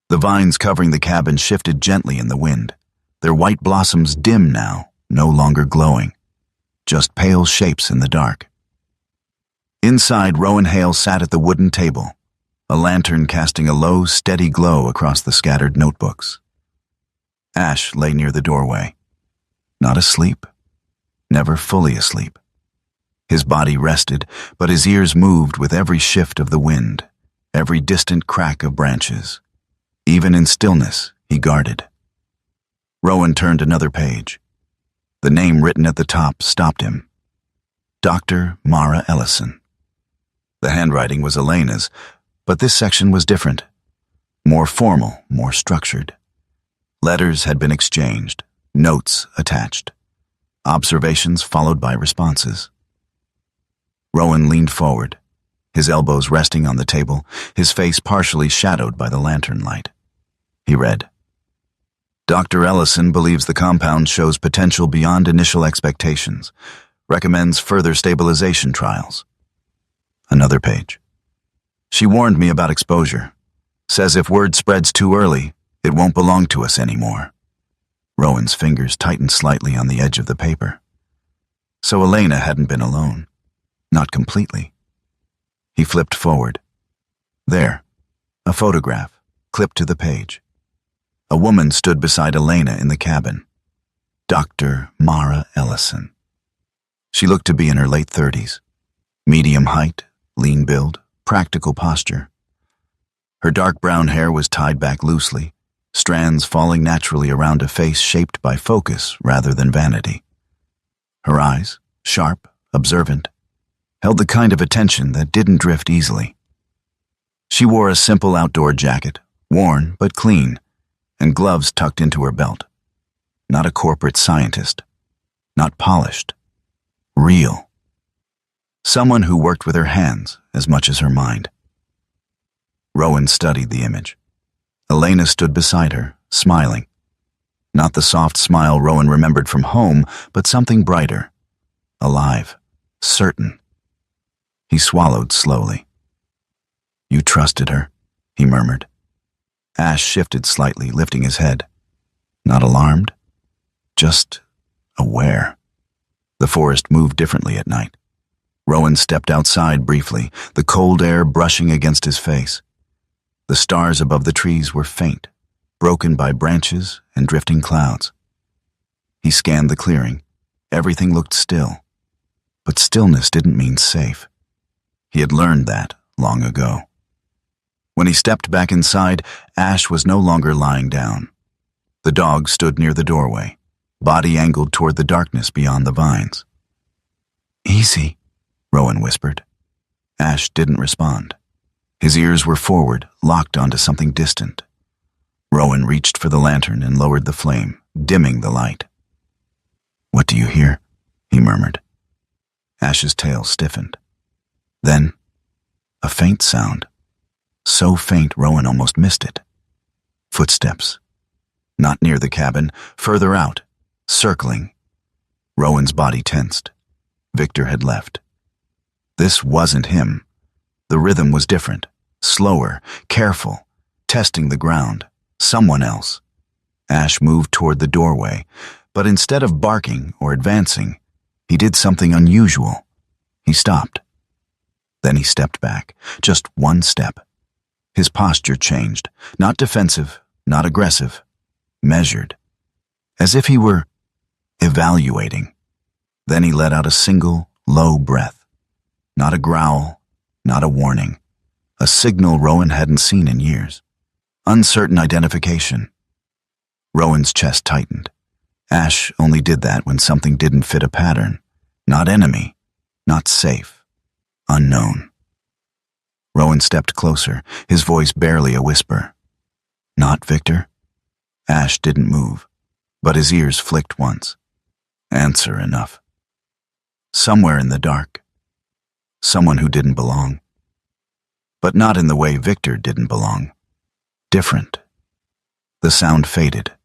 The vines covering the cabin shifted gently in the wind, their white blossoms dim now, no longer glowing, just pale shapes in the dark. Inside, Rowan Hale sat at the wooden table, a lantern casting a low, steady glow across the scattered notebooks. Ash lay near the doorway, not asleep, never fully asleep. His body rested, but his ears moved with every shift of the wind, every distant crack of branches. Even in stillness, he guarded. Rowan turned another page. The name written at the top stopped him. Dr. Mara Ellison. The handwriting was Elena's, but this section was different. More formal, more structured. Letters had been exchanged, notes attached. Observations followed by responses. Rowan leaned forward, his elbows resting on the table, his face partially shadowed by the lantern light. He read, "Dr. Ellison believes the compound shows potential beyond initial expectations, recommends further stabilization trials." Another page. "She warned me about exposure. Says if word spreads too early, it won't belong to us anymore." Rowan's fingers tightened slightly on the edge of the paper. So Elena hadn't been alone. Not completely. He flipped forward. There, a photograph, clipped to the page. A woman stood beside Elena in the cabin. Dr. Mara Ellison. She looked to be in her late 30s. Medium height, lean build, practical posture. Her dark brown hair was tied back loosely, strands falling naturally around a face shaped by focus rather than vanity. Her eyes, sharp, observant, held the kind of attention that didn't drift easily. She wore a simple outdoor jacket, worn but clean, and gloves tucked into her belt. Not a corporate scientist. Not polished. Real. Someone who worked with her hands as much as her mind. Rowan studied the image. Elena stood beside her, smiling. Not the soft smile Rowan remembered from home, but something brighter. Alive. Certain. He swallowed slowly. "You trusted her," he murmured. Ash shifted slightly, lifting his head. "Not alarmed?" just aware. The forest moved differently at night. Rowan stepped outside briefly, the cold air brushing against his face. The stars above the trees were faint, broken by branches and drifting clouds. He scanned the clearing. Everything looked still. But stillness didn't mean safe. He had learned that long ago. When he stepped back inside, Ash was no longer lying down. The dog stood near the doorway, body angled toward the darkness beyond the vines. "Easy," Rowan whispered. Ash didn't respond. His ears were forward, locked onto something distant. Rowan reached for the lantern and lowered the flame, dimming the light. "What do you hear?" he murmured. Ash's tail stiffened. Then, a faint sound. So faint Rowan almost missed it. Footsteps. Not near the cabin, further out, circling. Rowan's body tensed. Victor had left. This wasn't him. The rhythm was different, slower, careful, testing the ground. Someone else. Ash moved toward the doorway, but instead of barking or advancing, he did something unusual. He stopped. Then he stepped back, just one step. His posture changed, not defensive, not aggressive, measured, as if he were evaluating. Then he let out a single, low breath. Not a growl, not a warning. A signal Rowan hadn't seen in years. Uncertain identification. Rowan's chest tightened. Ash only did that when something didn't fit a pattern. Not enemy, not safe, unknown. Rowan stepped closer, his voice barely a whisper. "Not Victor?" Ash didn't move, but his ears flicked once. Answer enough. Somewhere in the dark. Someone who didn't belong. But not in the way Victor didn't belong. Different. The sound faded.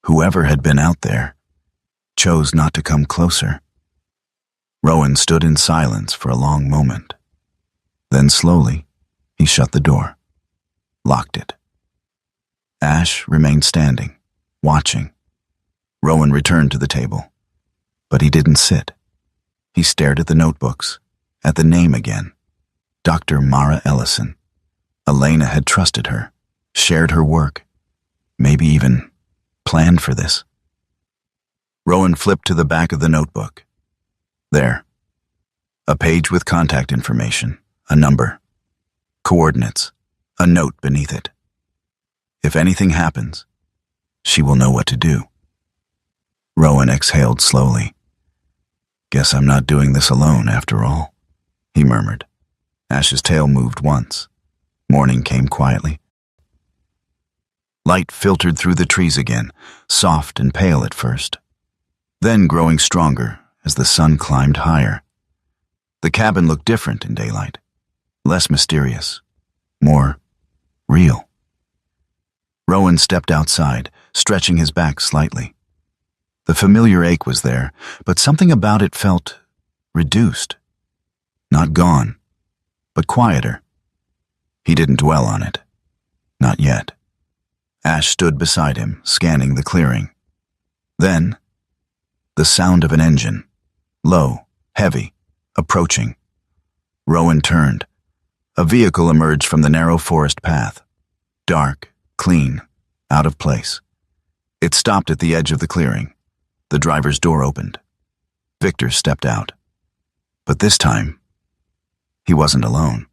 Whoever had been out there chose not to come closer. Rowan stood in silence for a long moment. Then slowly, he shut the door, locked it. Ash remained standing, watching. Rowan returned to the table, but he didn't sit. He stared at the notebooks, at the name again. Dr. Mara Ellison. Elena had trusted her, shared her work, maybe even planned for this. Rowan flipped to the back of the notebook. There. A page with contact information, a number, coordinates, a note beneath it. If anything happens, she will know what to do. Rowan exhaled slowly. "Guess I'm not doing this alone after all," he murmured. Ash's tail moved once. Morning came quietly. Light filtered through the trees again, soft and pale at first, then growing stronger as the sun climbed higher. The cabin looked different in daylight, less mysterious, more real. Rowan stepped outside, stretching his back slightly. The familiar ache was there, but something about it felt reduced. Not gone, but quieter. He didn't dwell on it. Not yet. Ash stood beside him, scanning the clearing. Then, the sound of an engine, low, heavy, approaching. Rowan turned. A vehicle emerged from the narrow forest path. Dark, clean, out of place. It stopped at the edge of the clearing. The driver's door opened. Victor stepped out. But this time, he wasn't alone.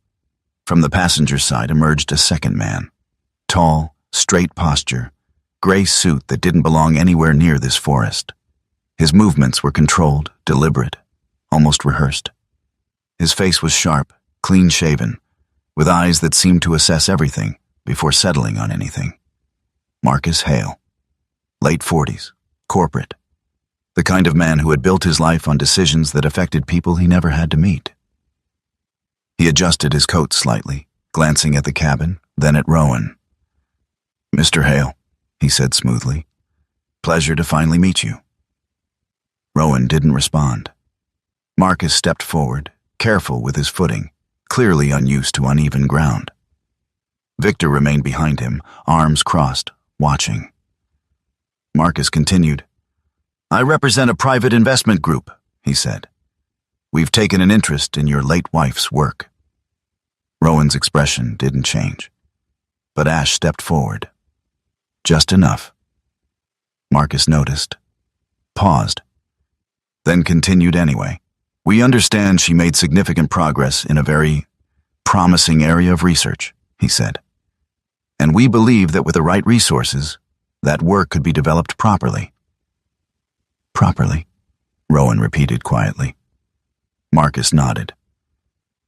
From the passenger side emerged a second man. Tall, straight posture, gray suit that didn't belong anywhere near this forest. His movements were controlled, deliberate, almost rehearsed. His face was sharp, clean-shaven, with eyes that seemed to assess everything before settling on anything. Marcus Hale. Late 40s, corporate. The kind of man who had built his life on decisions that affected people he never had to meet. He adjusted his coat slightly, glancing at the cabin, then at Rowan. "Mr. Hale," he said smoothly. "Pleasure to finally meet you." Rowan didn't respond. Marcus stepped forward, careful with his footing, clearly unused to uneven ground. Victor remained behind him, arms crossed, watching. Marcus continued, I represent a private investment group, he said. We've taken an interest in your late wife's work. Rowan's expression didn't change, but Ash stepped forward. Just enough. Marcus noticed, paused, then continued anyway. We understand she made significant progress in a very promising area of research, he said. And we believe that with the right resources, that work could be developed properly. Properly, Rowan repeated quietly. Marcus nodded.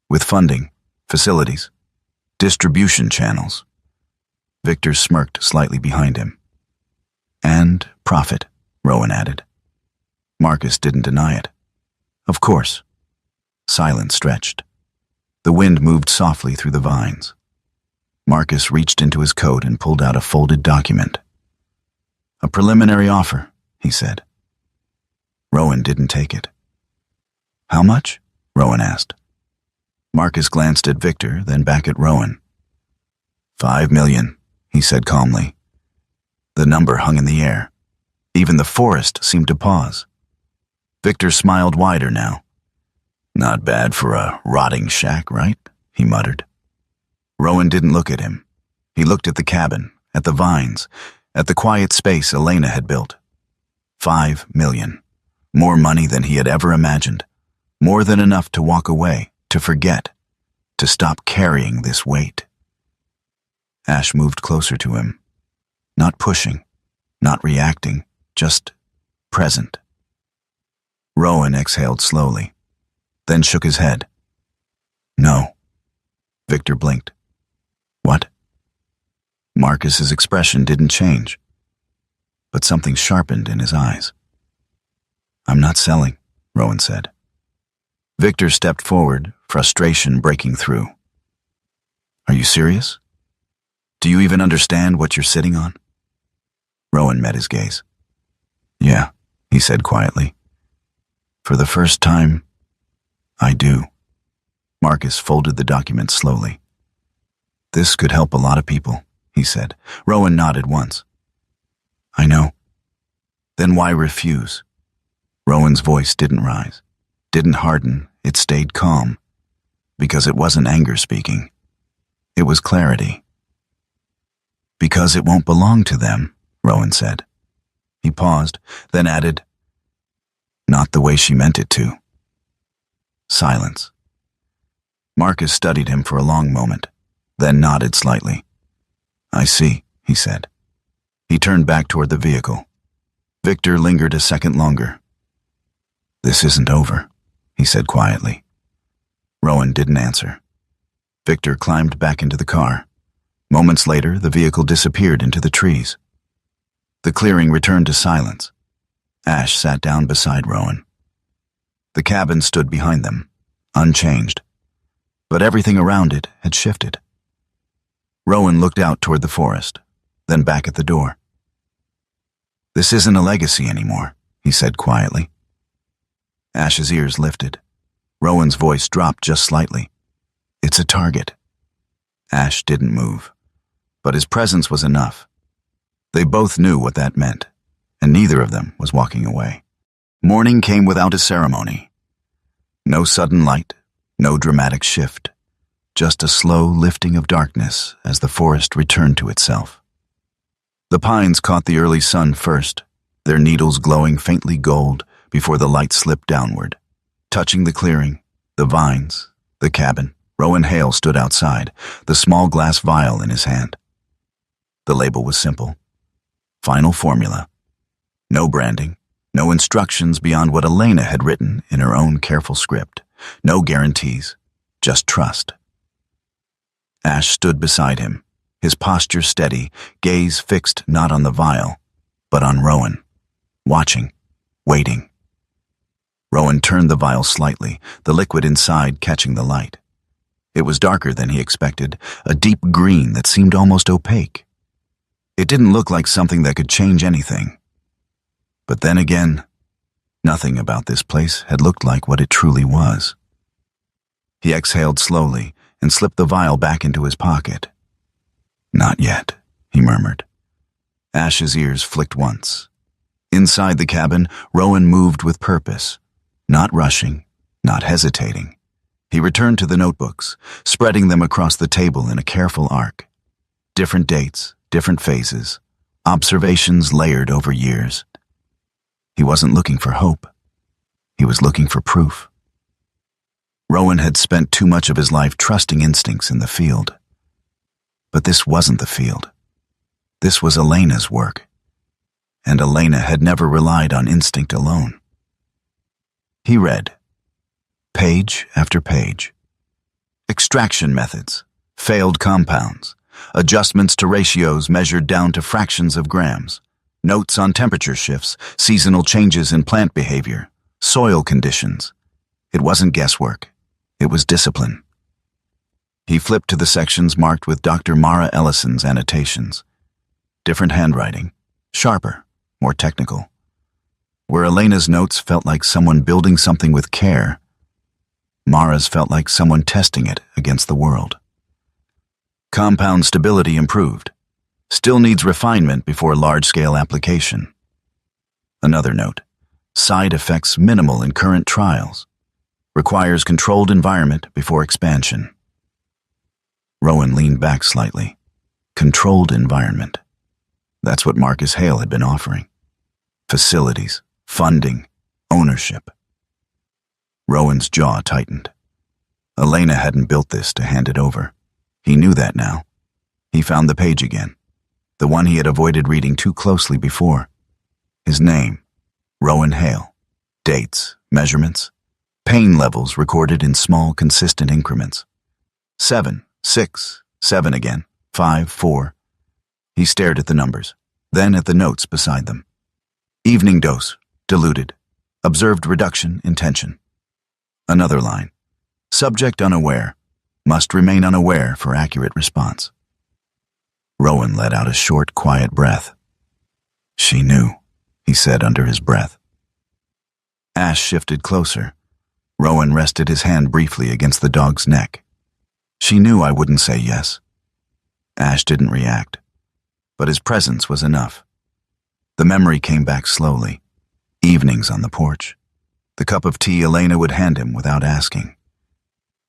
With funding, facilities, distribution channels. Victor smirked slightly behind him. And profit, Rowan added. Marcus didn't deny it. Of course. Silence stretched. The wind moved softly through the vines. Marcus reached into his coat and pulled out a folded document. A preliminary offer, he said. Rowan didn't take it. How much? Rowan asked. Marcus glanced at Victor, then back at Rowan. 5 million, he said calmly. The number hung in the air. Even the forest seemed to pause. Victor smiled wider now. Not bad for a rotting shack, right? He muttered. Rowan didn't look at him. He looked at the cabin, at the vines, at the quiet space Elena had built. 5 million. More money than he had ever imagined. More than enough to walk away, to forget, to stop carrying this weight. Ash moved closer to him. Not pushing, not reacting, just present. Rowan exhaled slowly, then shook his head. No. Victor blinked. What? Marcus's expression didn't change, but something sharpened in his eyes. I'm not selling, Rowan said. Victor stepped forward, frustration breaking through. Are you serious? Do you even understand what you're sitting on? Rowan met his gaze. Yeah, he said quietly. For the first time, I do. Marcus folded the document slowly. This could help a lot of people, he said. Rowan nodded once. I know. Then why refuse? Rowan's voice didn't rise, didn't harden, it stayed calm. Because it wasn't anger speaking. It was clarity. Because it won't belong to them, Rowan said. He paused, then added, not the way she meant it to. Silence. Marcus studied him for a long moment, then nodded slightly. I see, he said. He turned back toward the vehicle. Victor lingered a second longer. This isn't over, he said quietly. Rowan didn't answer. Victor climbed back into the car. Moments later, the vehicle disappeared into the trees. The clearing returned to silence. Ash sat down beside Rowan. The cabin stood behind them, unchanged, but everything around it had shifted. Rowan looked out toward the forest, then back at the door. This isn't a legacy anymore, he said quietly. Ash's ears lifted. Rowan's voice dropped just slightly. It's a target. Ash didn't move, but his presence was enough. They both knew what that meant, and neither of them was walking away. Morning came without a ceremony. No sudden light, no dramatic shift, just a slow lifting of darkness as the forest returned to itself. The pines caught the early sun first, their needles glowing faintly gold before the light slipped downward. Touching the clearing, the vines, the cabin, Rowan Hale stood outside, the small glass vial in his hand. The label was simple. Final formula. No branding, no instructions beyond what Elena had written in her own careful script. No guarantees, just trust. Ash stood beside him, his posture steady, gaze fixed not on the vial, but on Rowan, watching, waiting. Rowan turned the vial slightly, the liquid inside catching the light. It was darker than he expected, a deep green that seemed almost opaque. It didn't look like something that could change anything. But then again, nothing about this place had looked like what it truly was. He exhaled slowly and slipped the vial back into his pocket. Not yet, he murmured. Ash's ears flicked once, Inside the cabin, Rowan moved with purpose, not rushing, not hesitating. He returned to the notebooks, spreading them across the table in a careful arc. Different dates, different phases, observations layered over years. He wasn't looking for hope. He was looking for proof. Rowan had spent too much of his life trusting instincts in the field. But this wasn't the field. This was Elena's work. And Elena had never relied on instinct alone. He read, page after page. Extraction methods, failed compounds, adjustments to ratios measured down to fractions of grams, notes on temperature shifts, seasonal changes in plant behavior, soil conditions. It wasn't guesswork. It was discipline. He flipped to the sections marked with Dr. Mara Ellison's annotations. Different handwriting, sharper, more technical. Where Elena's notes felt like someone building something with care, Mara's felt like someone testing it against the world. Compound stability improved. Still needs refinement before large-scale application. Another note. Side effects minimal in current trials. Requires controlled environment before expansion. Rowan leaned back slightly. Controlled environment. That's what Marcus Hale had been offering. Facilities, funding, ownership. Rowan's jaw tightened. Elena hadn't built this to hand it over. He knew that now. He found the page again. The one he had avoided reading too closely before. His name, Rowan Hale. Dates, measurements, pain levels recorded in small, consistent increments. 7, 6, 7 again, 5, 4. He stared at the numbers, then at the notes beside them. Evening dose, diluted. Observed reduction in tension. Another line. Subject unaware. Must remain unaware for accurate response. Rowan let out a short, quiet breath. She knew, he said under his breath. Ash shifted closer. Rowan rested his hand briefly against the dog's neck. She knew I wouldn't say yes. Ash didn't react, but his presence was enough. The memory came back slowly. Evenings on the porch. The cup of tea Elena would hand him without asking.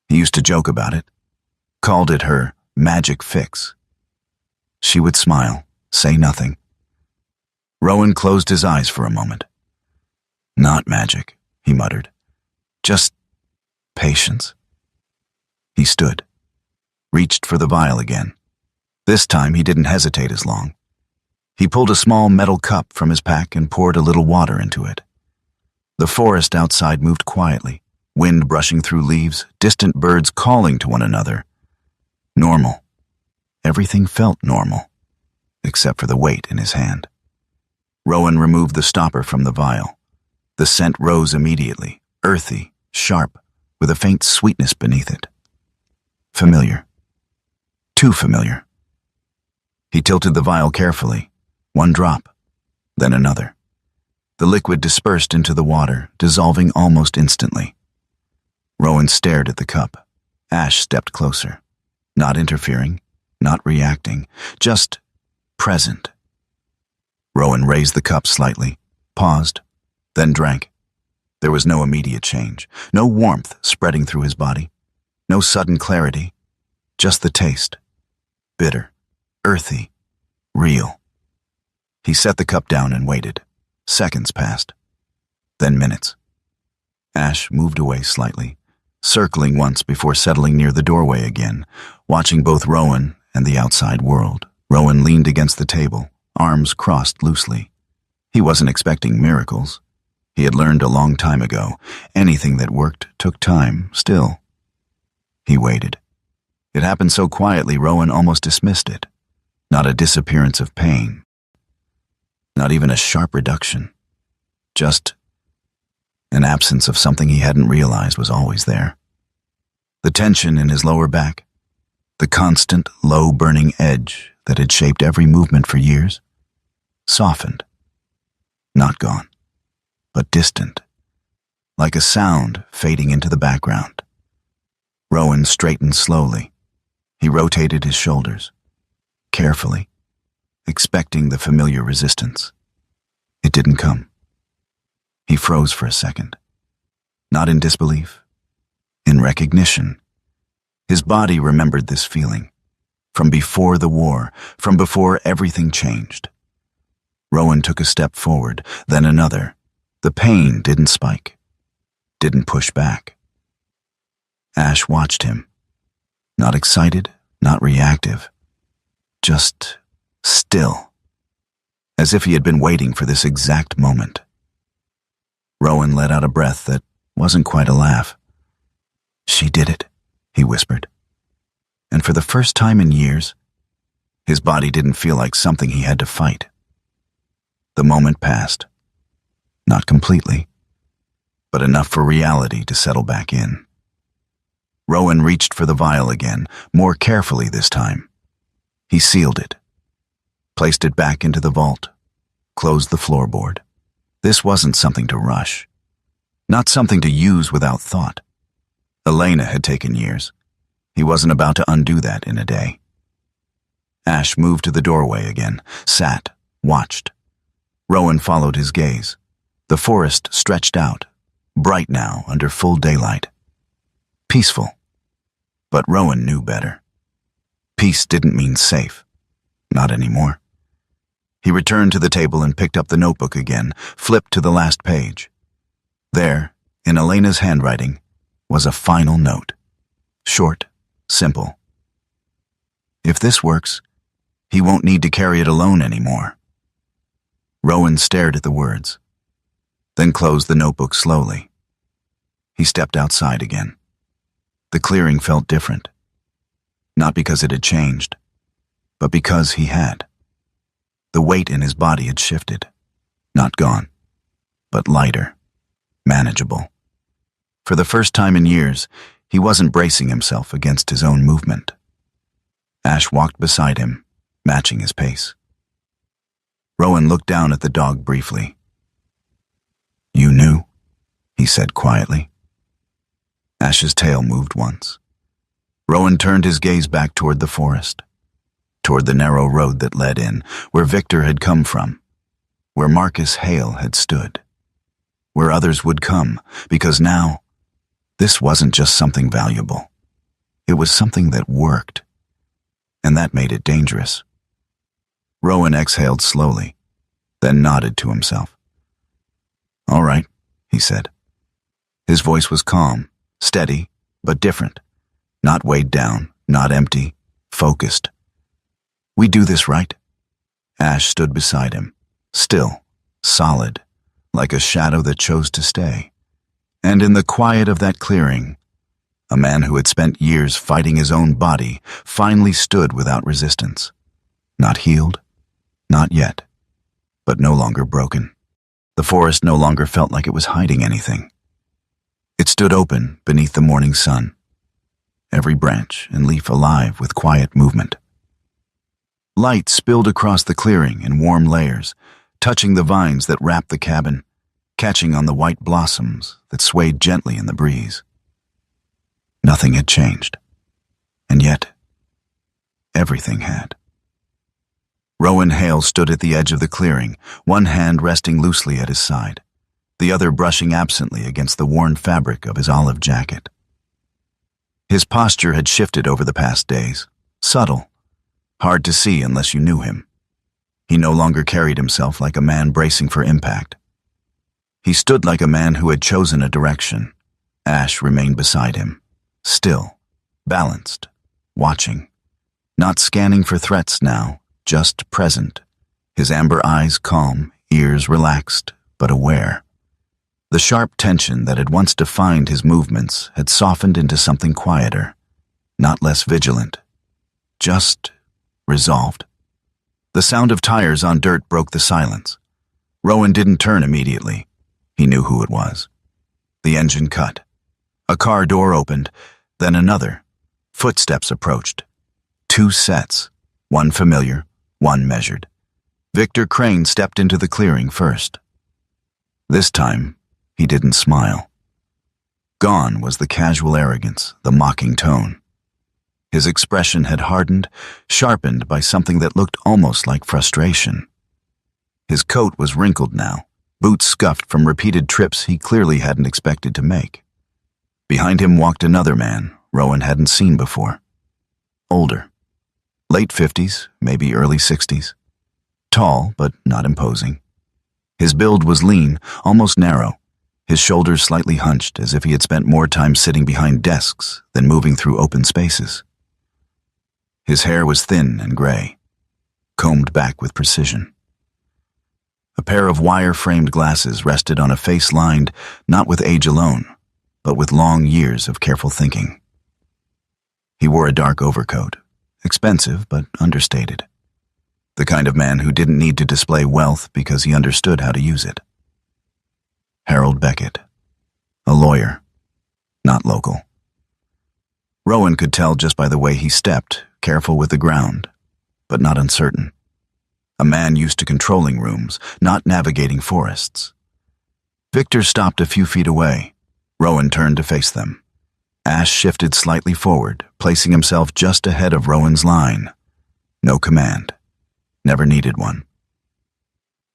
He used to joke about it, called it her magic fix. She would smile, say nothing. Rowan closed his eyes for a moment. Not magic, he muttered. Just patience. He stood, reached for the vial again. This time he didn't hesitate as long. He pulled a small metal cup from his pack and poured a little water into it. The forest outside moved quietly, wind brushing through leaves, distant birds calling to one another. Normal. Everything felt normal, except for the weight in his hand. Rowan removed the stopper from the vial. The scent rose immediately, earthy, sharp, with a faint sweetness beneath it. Familiar. Too familiar. He tilted the vial carefully, one drop, then another. The liquid dispersed into the water, dissolving almost instantly. Rowan stared at the cup. Ash stepped closer, not interfering, not reacting, just present. Rowan raised the cup slightly, paused, then drank. There was no immediate change, no warmth spreading through his body, no sudden clarity, just the taste. Bitter, earthy, real. He set the cup down and waited. Seconds passed, then minutes. Ash moved away slightly, circling once before settling near the doorway again, watching both Rowan and the outside world. Rowan leaned against the table, arms crossed loosely. He wasn't expecting miracles. He had learned a long time ago, anything that worked took time, still. He waited. It happened so quietly Rowan almost dismissed it. Not a disappearance of pain. Not even a sharp reduction. Just an absence of something he hadn't realized was always there. The tension in his lower back, the constant, low-burning edge that had shaped every movement for years, softened. Not gone, but distant, like a sound fading into the background. Rowan straightened slowly. He rotated his shoulders, carefully, expecting the familiar resistance. It It didn't come. He froze for a second. Not in disbelief, in recognition. His body remembered this feeling. From before the war, from before everything changed. Rowan took a step forward, then another. The pain didn't spike, didn't push back. Ash watched him. Not excited, not reactive. Just still. As if he had been waiting for this exact moment. Rowan let out a breath that wasn't quite a laugh. "She did it," he whispered. And for the first time in years, his body didn't feel like something he had to fight. The moment passed. Not completely, but enough for reality to settle back in. Rowan reached for the vial again, more carefully this time. He sealed it, placed it back into the vault, closed the floorboard. This wasn't something to rush, not something to use without thought. Elena had taken years. He wasn't about to undo that in a day. Ash moved to the doorway again, sat, watched. Rowan followed his gaze. The forest stretched out, bright now under full daylight. Peaceful. But Rowan knew better. Peace didn't mean safe. Not anymore. He returned to the table and picked up the notebook again, flipped to the last page. There, in Elena's handwriting, was a final note. Short, simple. If this works, he won't need to carry it alone anymore. Rowan stared at the words, then closed the notebook slowly. He stepped outside again. The clearing felt different. Not because it had changed, but because he had. The weight in his body had shifted. Not gone, but lighter, manageable. For the first time in years, he wasn't bracing himself against his own movement. Ash walked beside him, matching his pace. Rowan looked down at the dog briefly. "You knew," he said quietly. Ash's tail moved once. Rowan turned his gaze back toward the forest, toward the narrow road that led in, where Victor had come from, where Marcus Hale had stood, where others would come, because now, this wasn't just something valuable. It was something that worked, and that made it dangerous. Rowan exhaled slowly, then nodded to himself. "All right," he said. His voice was calm, steady, but different. Not weighed down, not empty, focused. "We do this right?" Ash stood beside him, still, solid, like a shadow that chose to stay. And in the quiet of that clearing, a man who had spent years fighting his own body finally stood without resistance. Not healed, not yet, but no longer broken. The forest no longer felt like it was hiding anything. It stood open beneath the morning sun, every branch and leaf alive with quiet movement. Light spilled across the clearing in warm layers, touching the vines that wrapped the cabin, catching on the white blossoms that swayed gently in the breeze. Nothing had changed, and yet, everything had. Rowan Hale stood at the edge of the clearing, one hand resting loosely at his side, the other brushing absently against the worn fabric of his olive jacket. His posture had shifted over the past days, subtle, hard to see unless you knew him. He no longer carried himself like a man bracing for impact. He stood like a man who had chosen a direction. Ash remained beside him, still, balanced, watching, not scanning for threats now, just present, his amber eyes calm, ears relaxed, but aware. The sharp tension that had once defined his movements had softened into something quieter, not less vigilant, just resolved. The sound of tires on dirt broke the silence. Rowan didn't turn immediately. He knew who it was. The engine cut. A car door opened, then another. Footsteps approached. 2 sets, one familiar, one measured. Victor Crane stepped into the clearing first. This time, he didn't smile. Gone was the casual arrogance, the mocking tone. His expression had hardened, sharpened by something that looked almost like frustration. His coat was wrinkled now, boots scuffed from repeated trips he clearly hadn't expected to make. Behind him walked another man Rowan hadn't seen before. Older. Late 50s, maybe early 60s. Tall, but not imposing. His build was lean, almost narrow, his shoulders slightly hunched as if he had spent more time sitting behind desks than moving through open spaces. His hair was thin and gray, combed back with precision. A pair of wire-framed glasses rested on a face lined not with age alone, but with long years of careful thinking. He wore a dark overcoat, expensive but understated. The kind of man who didn't need to display wealth because he understood how to use it. Harold Beckett, a lawyer, not local. Rowan could tell just by the way he stepped, careful with the ground, but not uncertain. A man used to controlling rooms, not navigating forests. Victor stopped a few feet away. Rowan turned to face them. Ash shifted slightly forward, placing himself just ahead of Rowan's line. No command. Never needed one.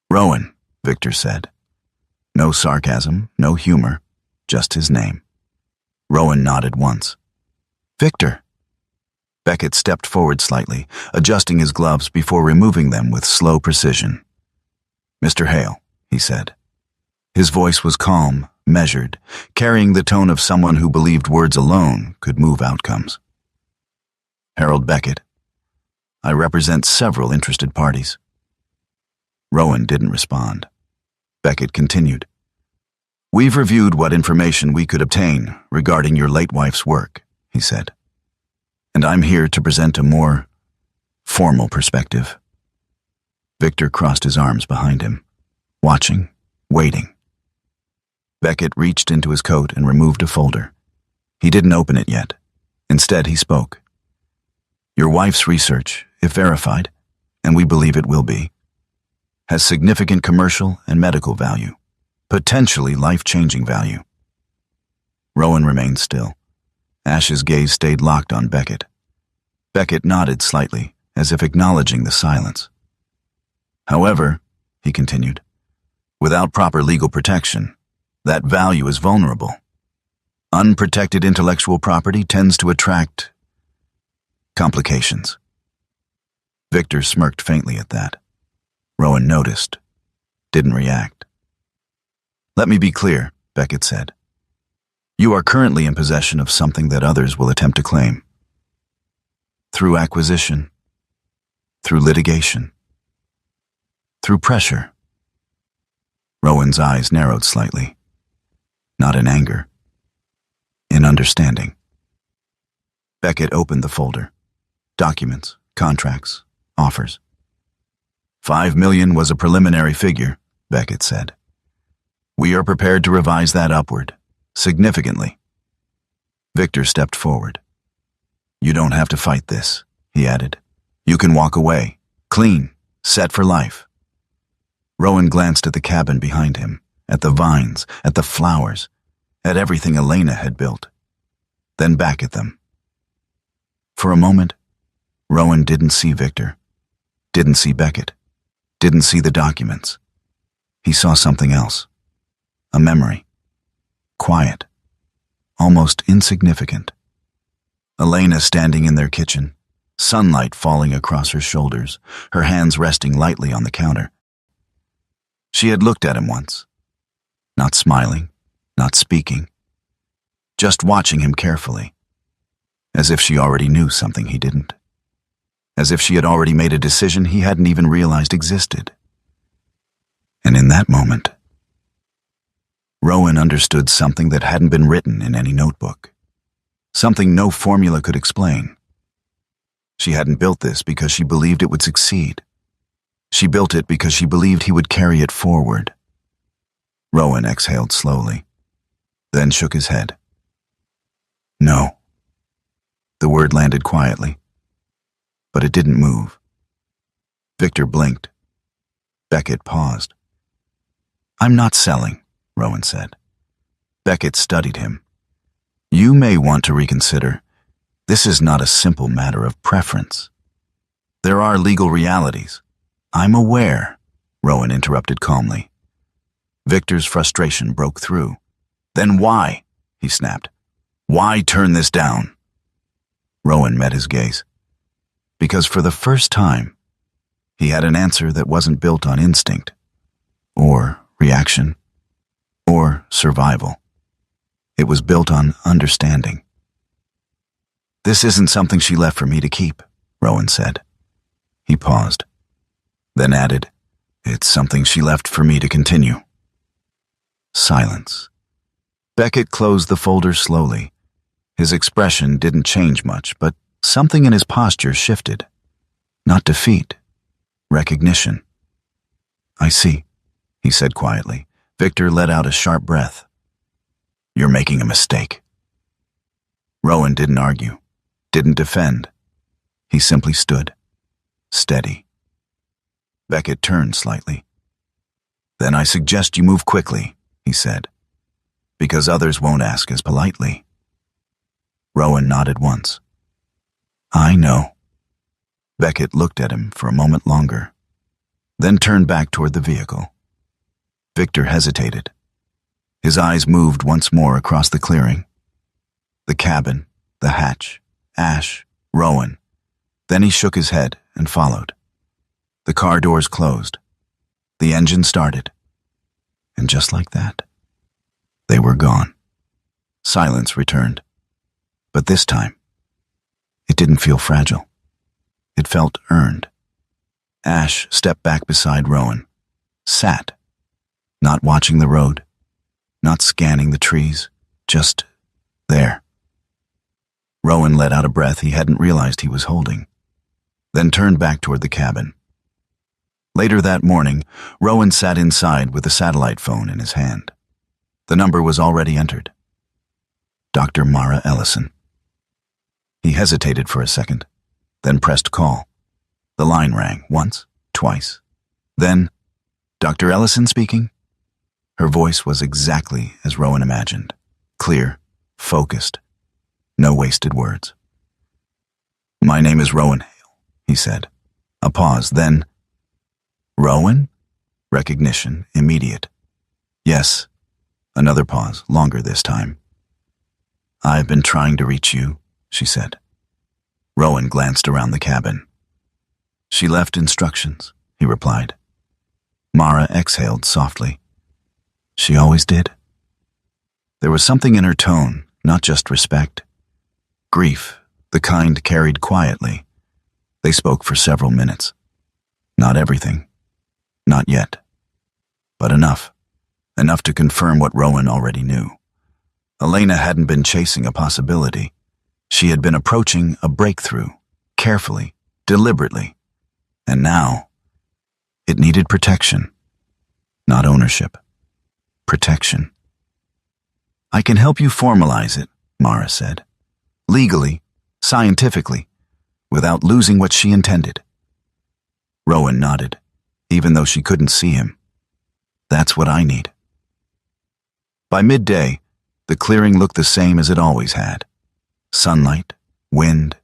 "Rowan," Victor said. No sarcasm, no humor, just his name. Rowan nodded once. "Victor." Beckett stepped forward slightly, adjusting his gloves before removing them with slow precision. "Mr. Hale," he said. His voice was calm, measured, carrying the tone of someone who believed words alone could move outcomes. "Harold Beckett. I represent several interested parties." Rowan didn't respond. Beckett continued. "We've reviewed what information we could obtain regarding your late wife's work," he said. "And I'm here to present a more formal perspective." Victor crossed his arms behind him, watching, waiting. Beckett reached into his coat and removed a folder. He didn't open it yet. Instead, he spoke. "Your wife's research, if verified, and we believe it will be, has significant commercial and medical value, potentially life-changing value." Rowan remained still. Ash's gaze stayed locked on Beckett. Beckett nodded slightly, as if acknowledging the silence. "However," he continued, "without proper legal protection, that value is vulnerable. Unprotected intellectual property tends to attract complications." Victor smirked faintly at that. Rowan noticed, didn't react. "Let me be clear," Beckett said. "You are currently in possession of something that others will attempt to claim. Through acquisition, through litigation, through pressure." Rowan's eyes narrowed slightly, not in anger, in understanding. Beckett opened the folder. Documents, contracts, offers. $5 million was a preliminary figure, Beckett said. "We are prepared to revise that upward, significantly." Victor stepped forward. "You don't have to fight this," he added. "You can walk away, clean, set for life." Rowan glanced at the cabin behind him, at the vines, at the flowers, at everything Elena had built, then back at them. For a moment, Rowan didn't see Victor, didn't see Beckett, didn't see the documents. He saw something else. A memory. Quiet. Almost insignificant. Elena standing in their kitchen, sunlight falling across her shoulders, her hands resting lightly on the counter. She had looked at him once, not smiling, not speaking, just watching him carefully, as if she already knew something he didn't, as if she had already made a decision he hadn't even realized existed. And in that moment, Rowan understood something that hadn't been written in any notebook, something no formula could explain. She hadn't built this because she believed it would succeed. She built it because she believed he would carry it forward. Rowan exhaled slowly, then shook his head. "No." The word landed quietly, but it didn't move. Victor blinked. Beckett paused. "I'm not selling," Rowan said. Beckett studied him. "You may want to reconsider. This is not a simple matter of preference. There are legal realities. I'm aware," Rowan interrupted calmly. Victor's frustration broke through. Then why? He snapped. Why turn this down? Rowan met his gaze. Because for the first time, he had an answer that wasn't built on instinct, or reaction, or survival. It was built on understanding. This isn't something she left for me to keep, Rowan said. He paused, then added, It's something she left for me to continue. Silence. Beckett closed the folder slowly. His expression didn't change much, but something in his posture shifted. Not defeat, recognition. I see, he said quietly. Victor let out a sharp breath. You're making a mistake. Rowan didn't argue, didn't defend. He simply stood, steady. Beckett turned slightly. Then I suggest you move quickly, he said, because others won't ask as politely. Rowan nodded once. I know. Beckett looked at him for a moment longer, then turned back toward the vehicle. Victor hesitated. His eyes moved once more across the clearing. The cabin, the hatch, Ash, Rowan. Then he shook his head and followed. The car doors closed. The engine started. And just like that, they were gone. Silence returned. But this time, it didn't feel fragile. It felt earned. Ash stepped back beside Rowan, sat, not watching the road, not scanning the trees, just there. Rowan let out a breath he hadn't realized he was holding, then turned back toward the cabin. Later that morning, Rowan sat inside with a satellite phone in his hand. The number was already entered. Dr. Mara Ellison. He hesitated for a second, then pressed call. The line rang once, twice. Then, Dr. Ellison speaking? Her voice was exactly as Rowan imagined. Clear, focused, no wasted words. My name is Rowan Hale, he said. A pause, then, Rowan? Recognition, immediate. Yes. Another pause, longer this time. I've been trying to reach you, she said. Rowan glanced around the cabin. She left instructions, he replied. Mara exhaled softly. She always did. There was something in her tone, not just respect. Grief, the kind carried quietly. They spoke for several minutes. Not everything. Not yet. But enough. Enough to confirm what Rowan already knew. Elena hadn't been chasing a possibility. She had been approaching a breakthrough, carefully, deliberately. And now, it needed protection. Not ownership. Protection. I can help you formalize it, Mara said. Legally, scientifically, without losing what she intended. Rowan nodded, even though she couldn't see him. That's what I need. By midday, the clearing looked the same as it always had. Sunlight, wind,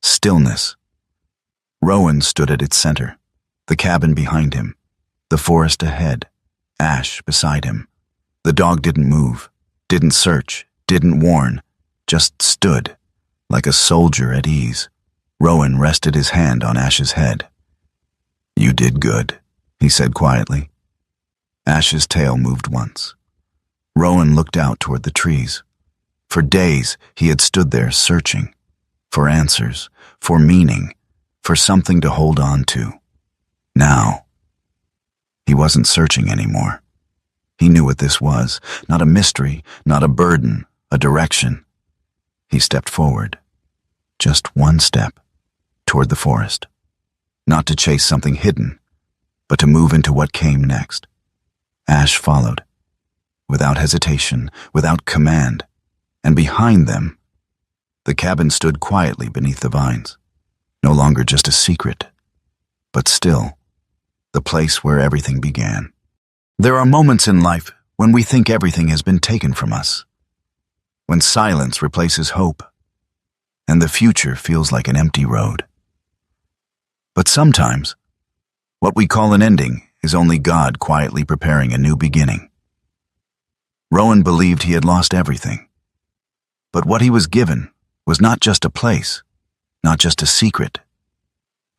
stillness. Rowan stood at its center, the cabin behind him, the forest ahead, Ash beside him. The dog didn't move, didn't search, didn't warn, just stood, like a soldier at ease. Rowan rested his hand on Ash's head. You did good, he said quietly. Ash's tail moved once. Rowan looked out toward the trees. For days, he had stood there searching, for answers, for meaning, for something to hold on to. Now, he wasn't searching anymore. He knew what this was, not a mystery, not a burden, a direction. He stepped forward, just one step, toward the forest. Not to chase something hidden, but to move into what came next. Ash followed, without hesitation, without command, and behind them, the cabin stood quietly beneath the vines, no longer just a secret, but still, the place where everything began. There are moments in life when we think everything has been taken from us, when silence replaces hope, and the future feels like an empty road. But sometimes, what we call an ending is only God quietly preparing a new beginning. Rowan believed he had lost everything. But what he was given was not just a place, not just a secret,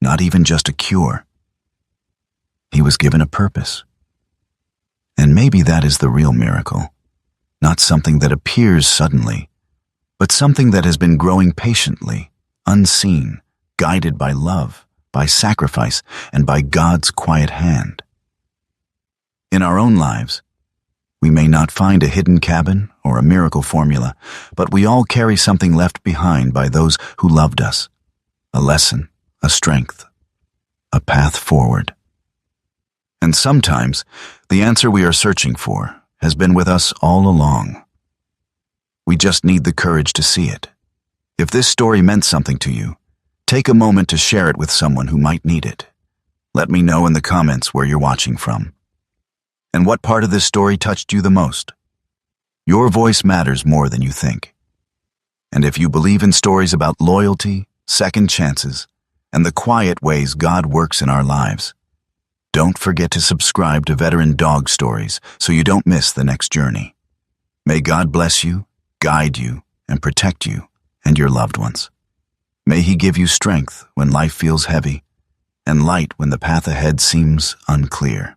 not even just a cure. He was given a purpose. And maybe that is the real miracle, not something that appears suddenly, but something that has been growing patiently, unseen, guided by love, by sacrifice, and by God's quiet hand. In our own lives, we may not find a hidden cabin or a miracle formula, but we all carry something left behind by those who loved us. A lesson, a strength, a path forward. And sometimes, the answer we are searching for has been with us all along. We just need the courage to see it. If this story meant something to you, take a moment to share it with someone who might need it. Let me know in the comments where you're watching from. And what part of this story touched you the most? Your voice matters more than you think. And if you believe in stories about loyalty, second chances, and the quiet ways God works in our lives, don't forget to subscribe to Veteran Dog Stories so you don't miss the next journey. May God bless you, guide you, and protect you and your loved ones. May He give you strength when life feels heavy and light when the path ahead seems unclear.